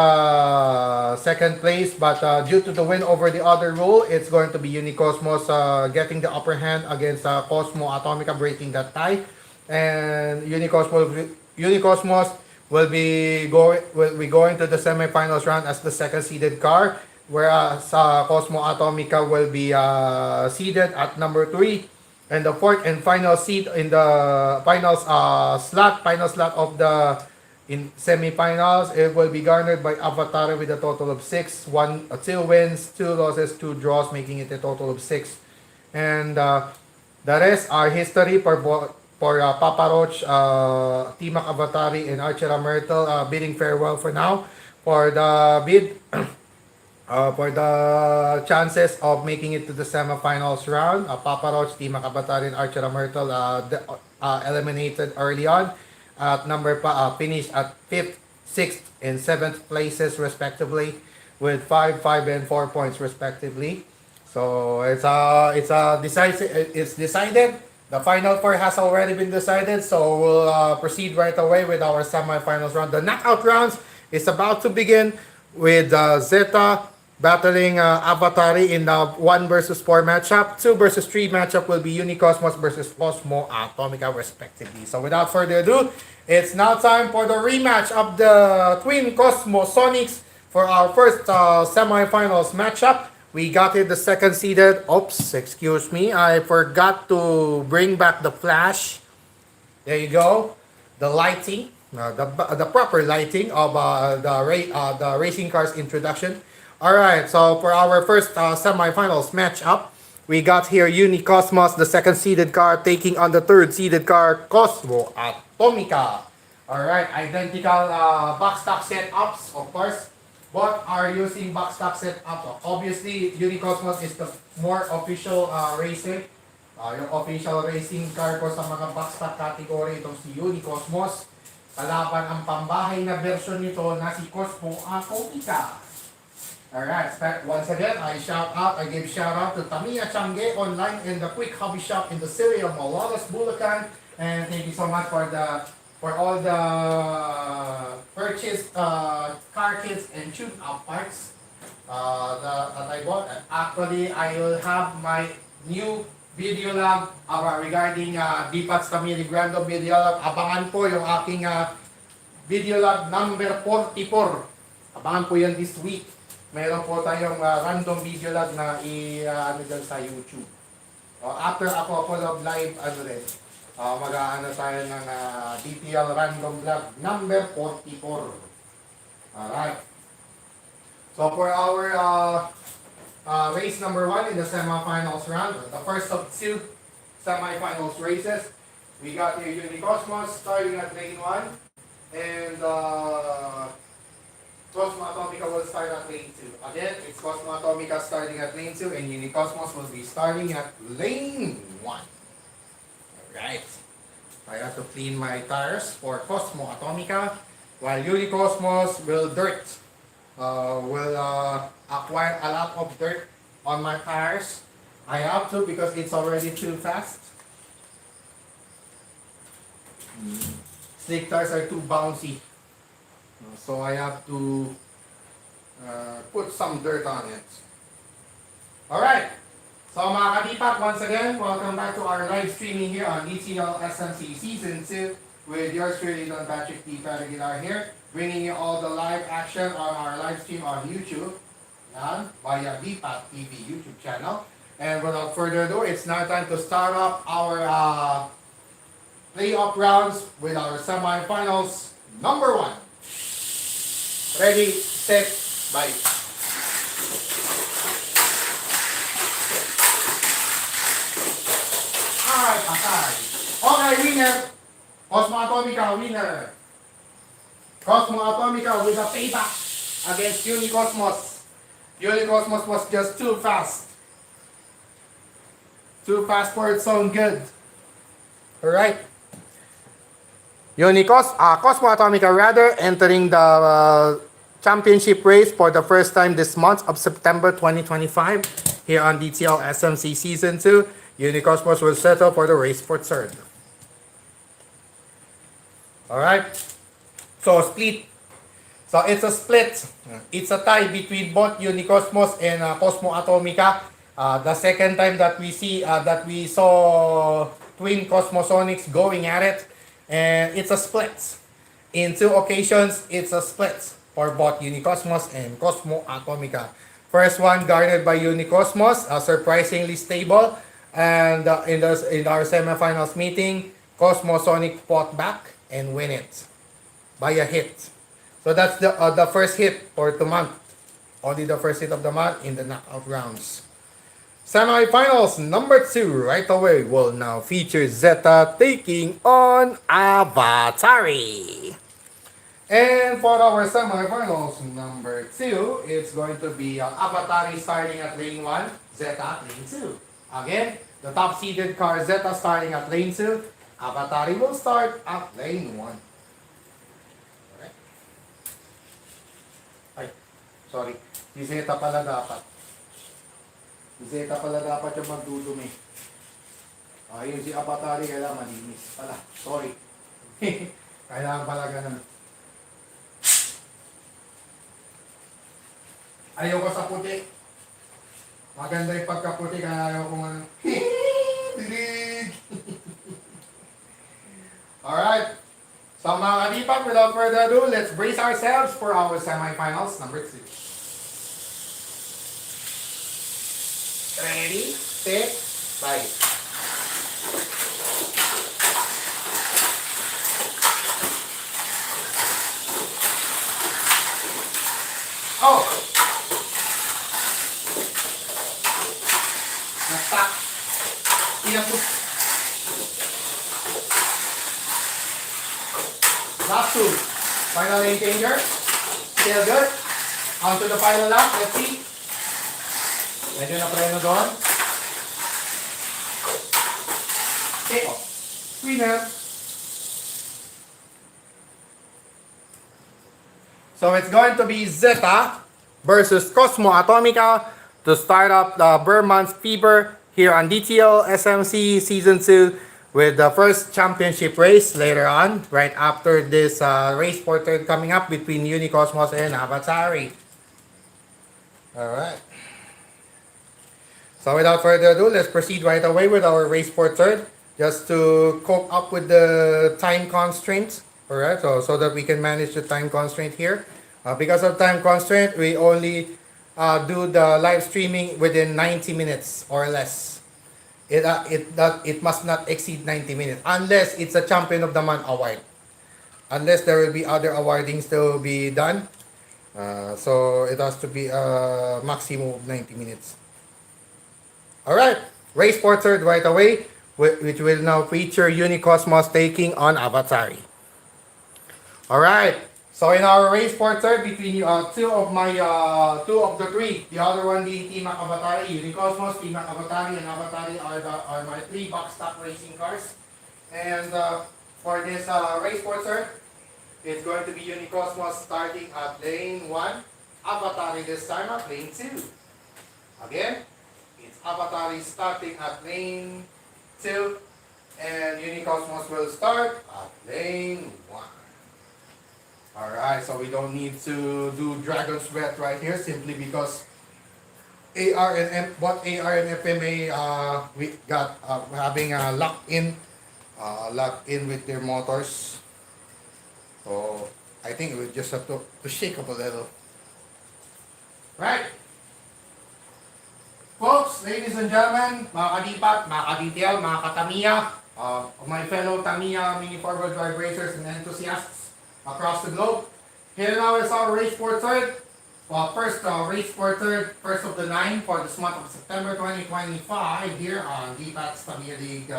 second place, but due to the win over the other rule, it's going to be Unicosmos getting the upper hand against Cosmo Atomica, breaking that tie. And Unicosmos will be going to the semifinals round as the second seeded car, whereas Cosmo Atomica will be seeded at number 3. And the fourth and final seed in the final slot of the in semifinals, it will be garnered by Avatar with a total of 6, 2 wins, 2 losses, 2 draws, making it a total of 6. And the rest are history for Papa Roach, Timac Avatari, and Archera Myrtle bidding farewell for now for the bid for the chances of making it to the semifinals round. Papa Roach, Timac Avatari, and Archera Myrtle eliminated early on. At finished at 5th, 6th, and 7th places respectively, with 5, 5, and 4 points respectively. So it's decided. The final four has already been decided. So we'll proceed right away with our semifinals round. The knockout rounds is about to begin with Zeta battling Avatari in the 1 versus 4 matchup. 2 versus 3 matchup will be Unicosmos versus Cosmo Atomica respectively. So without further ado, it's now time for the rematch of the twin Cosmosonics for our first semifinals matchup. We got here the second seeded. Oops, excuse me. I forgot to bring back the flash. There you go. The lighting, the proper lighting of the racing cars introduction. Alright, so for our first semifinals matchup, we got here Unicosmos, the second seeded car, taking on the third seeded car, Cosmo Atomica. Alright, identical box stock setups, of course. Both are using box stock setup. Obviously, Unicosmos is the more official racing. Yung official racing car ko sa mga box stock category, itong si Unicosmos. Kalaban ang pambahay na version nito na si Cosmo Atomica. Alright, once again, I give shout out to Tamiya online in the quick hobby shop in the city of Malolos, Bulacan. And thank you so much for all the purchased car kits and tune-up parts that I bought. And actually, I will have my new video log regarding Dipats Tamiya Random video log. Abangan po yung aking video log number 44. Abangan po yan this week. Meron po tayong random video log na dyan sa YouTube. After ako upload live, mag-aano tayo ng DPL random vlog number 44. Alright. So for our race number 1 in the semifinals round, the first of 2 semifinals races, we got here Unicosmos starting at lane 1 and Cosmo Atomica will start at lane 2. Again, it's Cosmo Atomica starting at lane 2 and Unicosmos will be starting at lane 1. Alright. I have to clean my tires for Cosmo Atomica while Unicosmos will acquire a lot of dirt on my tires. I have to because it's already too fast. Slick tires are too bouncy. So I have to put some dirt on it. Alright. So mga kadipak, once again, welcome back to our live streaming here on ECL SMC Season 2. with yours truly, Don Patrick T. Paraguilar here, bringing you all the live action on our live stream on YouTube, yan, via DPAT TV YouTube channel. And without further ado, it's now time to start up our playoff rounds with our semifinals. Number 1. Ready, set, bye. Alright, patay. Okay, winner. Cosmo Atomica, winner. Cosmo Atomica with a payback against Unicosmos. Unicosmos was just too fast. Too fast for its own good. Alright. Cosmo Atomica rather, entering the championship race for the first time this month of September 2025 here on DTL SMC Season 2. Unicosmos will settle for the race for third. Alright. So split. So it's a split. It's a tie between both Unicosmos and Cosmo Atomica. The second time that we saw twin Cosmosonics going at it. And it's a split. In 2 occasions, it's a split for both Unicosmos and Cosmo Atomica. First one garnered by Unicosmos, surprisingly stable. And in our semifinals meeting, Cosmosonic fought back and win it by a hit. So that's the first hit for the month. Only the first hit of the month in the knockout rounds. Semifinals number 2 right away will now feature Zeta taking on Avatari. And for our semifinals number 2, it's going to be Avatari starting at lane 1, Zeta at lane 2. Again, the top seeded car Zeta starting at lane 2, Avatari will start at lane 1. Alright. Ay, sorry. Si Zeta pala dapat. Zeta pala dapat yung magdudumi. Ayun, si Avatari kailangan malinis pala. Sorry. Kailangan pala ganun. Ayoko sa puti. Maganda yung pagkaputi kaya ayaw kong ano. Dilig! Alright. So mga kadipak, without further ado, let's brace ourselves for our semifinals number 2. Ready, set, bye. Oh! Na-stuck. Inaput. Last 2. Final lane changer. Still good. On to the final lap. Let's see. Medyo na preno doon. Okay, oh. Winner. So it's going to be Zeta versus Cosmo Atomica to start up the Burman's Fever here on DTL SMC Season 2 with the first championship race later on, right after this race for third coming up between Unicosmos and Avatari. Alright. So without further ado, let's proceed right away with our race for third, just to cope up with the time constraints. Alright, so that we can manage the time constraint here. Because of time constraint, we only do the live streaming within 90 minutes or less. It must not exceed 90 minutes unless it's a Champion of the Month award. Unless there will be other awardings to be done. So it has to be a maximum of 90 minutes. Alright, race for third right away, which will now feature Unicosmos taking on Avatari. Alright, so in our race for third between two of the three, the other one being Team Avatari, Unicosmos, Team Avatari, and Avatari are my 3 box stock racing cars. And for this race for third, it's going to be Unicosmos starting at lane 1, Avatari this time at lane 2. Again, it's Avatari starting at lane 2, and Unicosmos will start at lane 1. Alright, so we don't need to do Dragon's Breath right here simply because both AR and FMA we got having a lock-in locked in with their motors. So I think we just have to shake up a little. Right. Folks, ladies and gentlemen, mga kadipat, mga kadetail, mga katamiya, my fellow Tamiya mini forward drive racers and enthusiasts across the globe. Here now is our race for third. First race for third, first of the 9 for this month of September 2025 here on DPAT's Tamiya League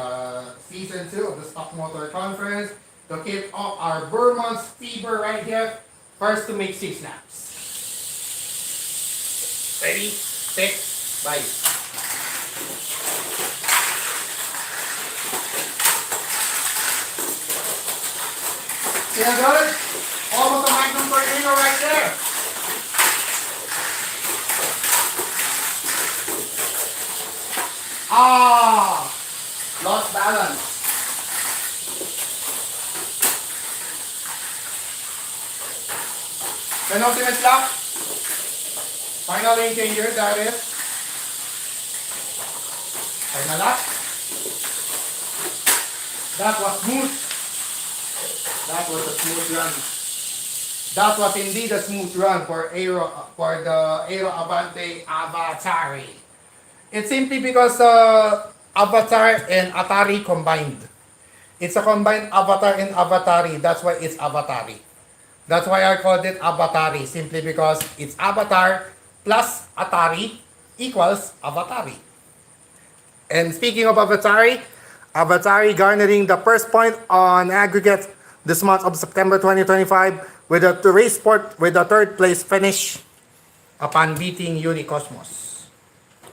Season 2 of the Stock Motor Conference. To kick off our Burman's fever right here, first to make 6 laps. Ready, set, bye. Feel good? Almost a magnum tornado right there. Lost balance. Penultimate lap. Final lane changer, that is. Final lap. That was smooth. That was a smooth run. That was indeed a smooth run for the Aero Avante Avatari. It's simply because Avatar and Atari combined. It's a combined Avatar and Avatari. That's why it's Avatari. That's why I called it Avatari. Simply because it's Avatar plus Atari equals Avatari. And speaking of Avatari, Avatari garnering the first point on aggregate this month of September 2025 with a race sport with a third place finish upon beating Unicosmos.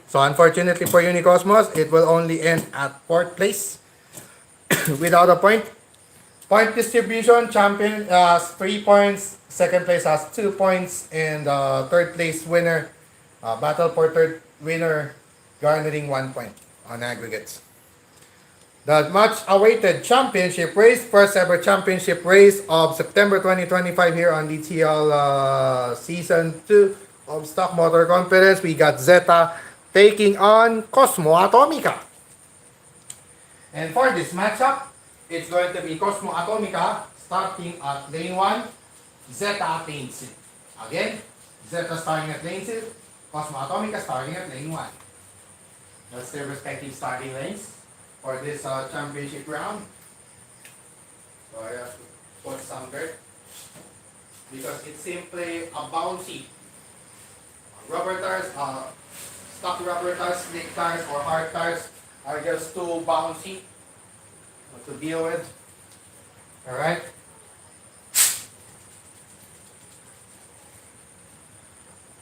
So unfortunately for Unicosmos, it will only end at 4th place without a point. Point distribution, champion has 3 points, second place has 2 points, and third place winner, battle for third winner, garnering 1 point on aggregates. The much awaited championship race, first ever championship race of September 2025 here on DTL Season 2 of Stock Motor Conference. We got Zeta taking on Cosmo Atomica. And for this matchup, it's going to be Cosmo Atomica starting at lane 1, Zeta at lane 2. Again, Zeta starting at lane 2, Cosmo Atomica starting at lane 1. That's their respective starting lanes for this championship round. So I have to put some dirt because it's simply a bouncy rubber tires. Stock rubber tires, slick tires, or hard tires are just too bouncy to deal with. Alright?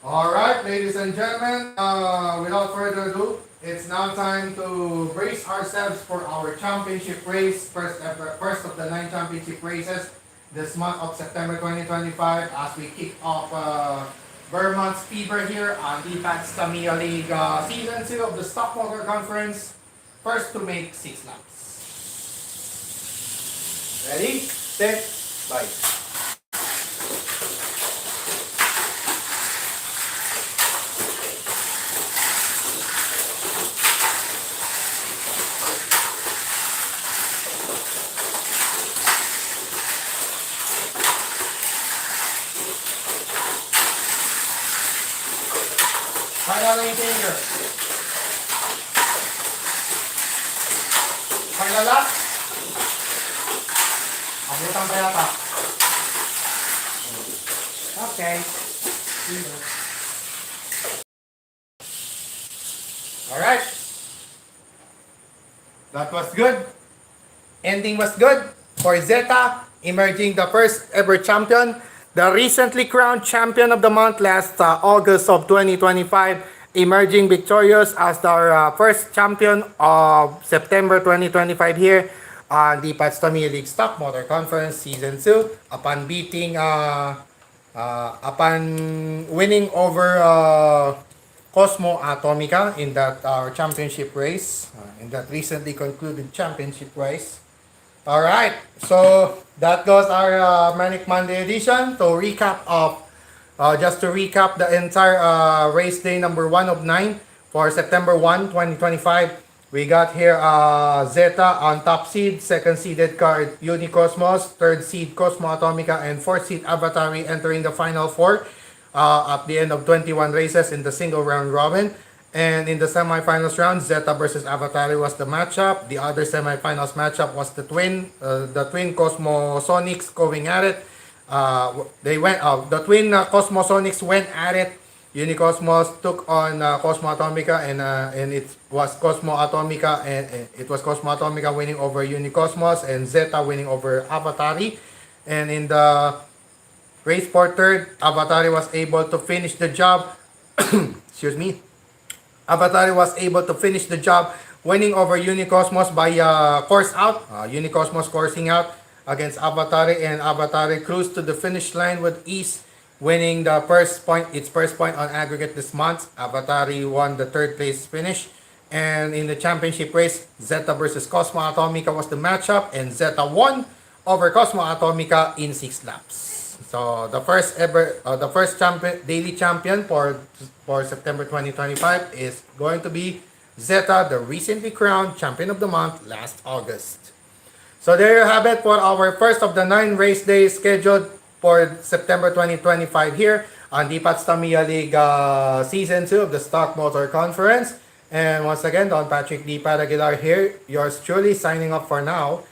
Alright, ladies and gentlemen, without further ado, it's now time to brace ourselves for our championship race, first of the 9 championship races this month of September 2025 as we kick off Vermont's fever here on DPAT's Tamiya League Season 2 of the Stock Motor Conference. First to make 6 laps. Ready, set, bye. Final lane changer. Final lap. Abutan pa yata. Okay. Alright. That was good. Ending was good for Zeta, emerging the first ever champion. The recently crowned champion of the month last August of 2025, emerging victorious as our first champion of September 2025 here on the Tamiya League Stock Motor Conference Season 2 upon winning over Cosmo Atomica in that our championship race, in that recently concluded championship race. Alright, so that goes our Manic Monday edition. To recap the entire race day number 1 of 9 for September 1, 2025. We got here Zeta on top seed, second seeded card Unicosmos, third seed Cosmo Atomica, and fourth seed Avatari entering the final four at the end of 21 races in the single round robin. And in the semifinals round, Zeta versus Avatari was the matchup. The other semifinals matchup was the twin Cosmosonics going at it. The twin Cosmosonics went at it. Unicosmos took on Cosmo Atomica, and it was Cosmo Atomica winning over Unicosmos and Zeta winning over Avatari. And in the race for third, Avatari was able to finish the job. Excuse me. Avatari was able to finish the job, winning over Unicosmos by course out. Unicosmos coursing out against Avatari, and Avatari cruised to the finish line with ease, winning its first point on aggregate this month. Avatari won the third place finish. And in the championship race, Zeta versus Cosmo Atomica was the matchup, and Zeta won over Cosmo Atomica in 6 laps. So the first daily champion for September 2025 is going to be Zeta, the recently crowned champion of the month last August. So there you have it for our first of the 9 race days scheduled for September 2025 here on DPAT's Tamiya League Season 2 of the Stock Motor Conference. And once again, Don Patrick DPAT Aguilar here, yours truly signing off for now.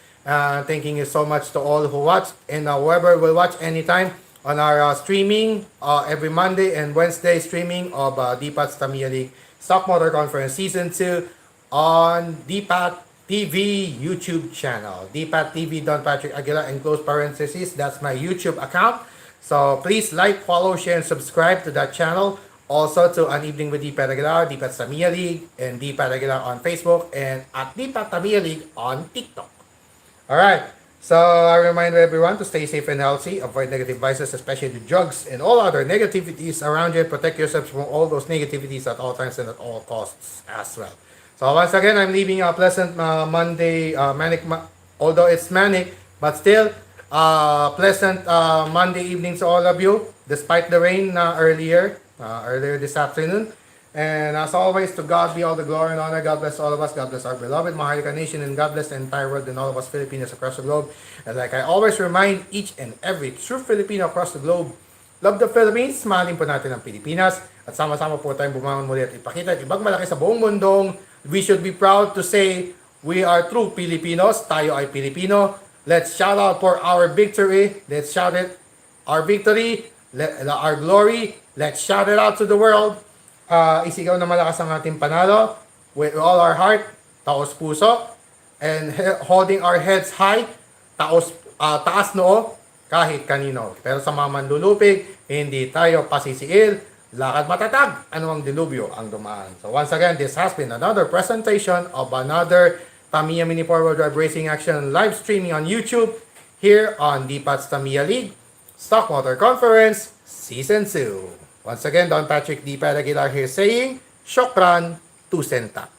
Thanking you so much to all who watch, and whoever will watch anytime on our streaming every Monday and Wednesday streaming of DPAT's Tamiya League Stock Motor Conference Season 2 on DPAT TV YouTube channel. DPAT TV Don Patrick Aguilar in close parentheses, that's my YouTube account. So please like, follow, share, and subscribe to that channel. Also to An Evening with DPAT Aguilar, DPAT's Tamiya League, and DPAT Aguilar on Facebook, and at DPAT Tamiya League on TikTok. Alright, so I remind everyone to stay safe and healthy, avoid negative vices, especially the drugs and all other negativities around you, and protect yourselves from all those negativities at all times and at all costs as well. So once again, I'm leaving a pleasant Monday, although it's manic, but still pleasant Monday evening to all of you, despite the rain earlier this afternoon. And as always, to God be all the glory and honor. God bless all of us. God bless our beloved Maharlika Nation, and God bless the entire world and all of us Filipinos across the globe. And like I always remind each and every true Filipino across the globe, love the Philippines, mahalin po natin ang Pilipinas, at sama-sama po tayong bumangon muli at ipakita at ibang malaki sa buong mundong. We should be proud to say we are true Filipinos. Tayo ay Pilipino. Let's shout out for our victory. Let's shout it, our victory, our glory. Let's shout it out to the world. Isigaw na malakas ang ating panalo with all our heart, taos puso, and holding our heads high, taas noo, kahit kanino. Pero sa mga manlulupig, hindi tayo pasisiil, lakad matatag, anumang dilubyo ang dumaan. So once again, this has been another presentation of another Tamiya Mini 4-Wheel Drive Racing Action live streaming on YouTube here on DPAT's Tamiya League Stock Motor Conference Season 2. Once again, Don Patrick DPAT Aguilar here saying, Shokran to Sentak.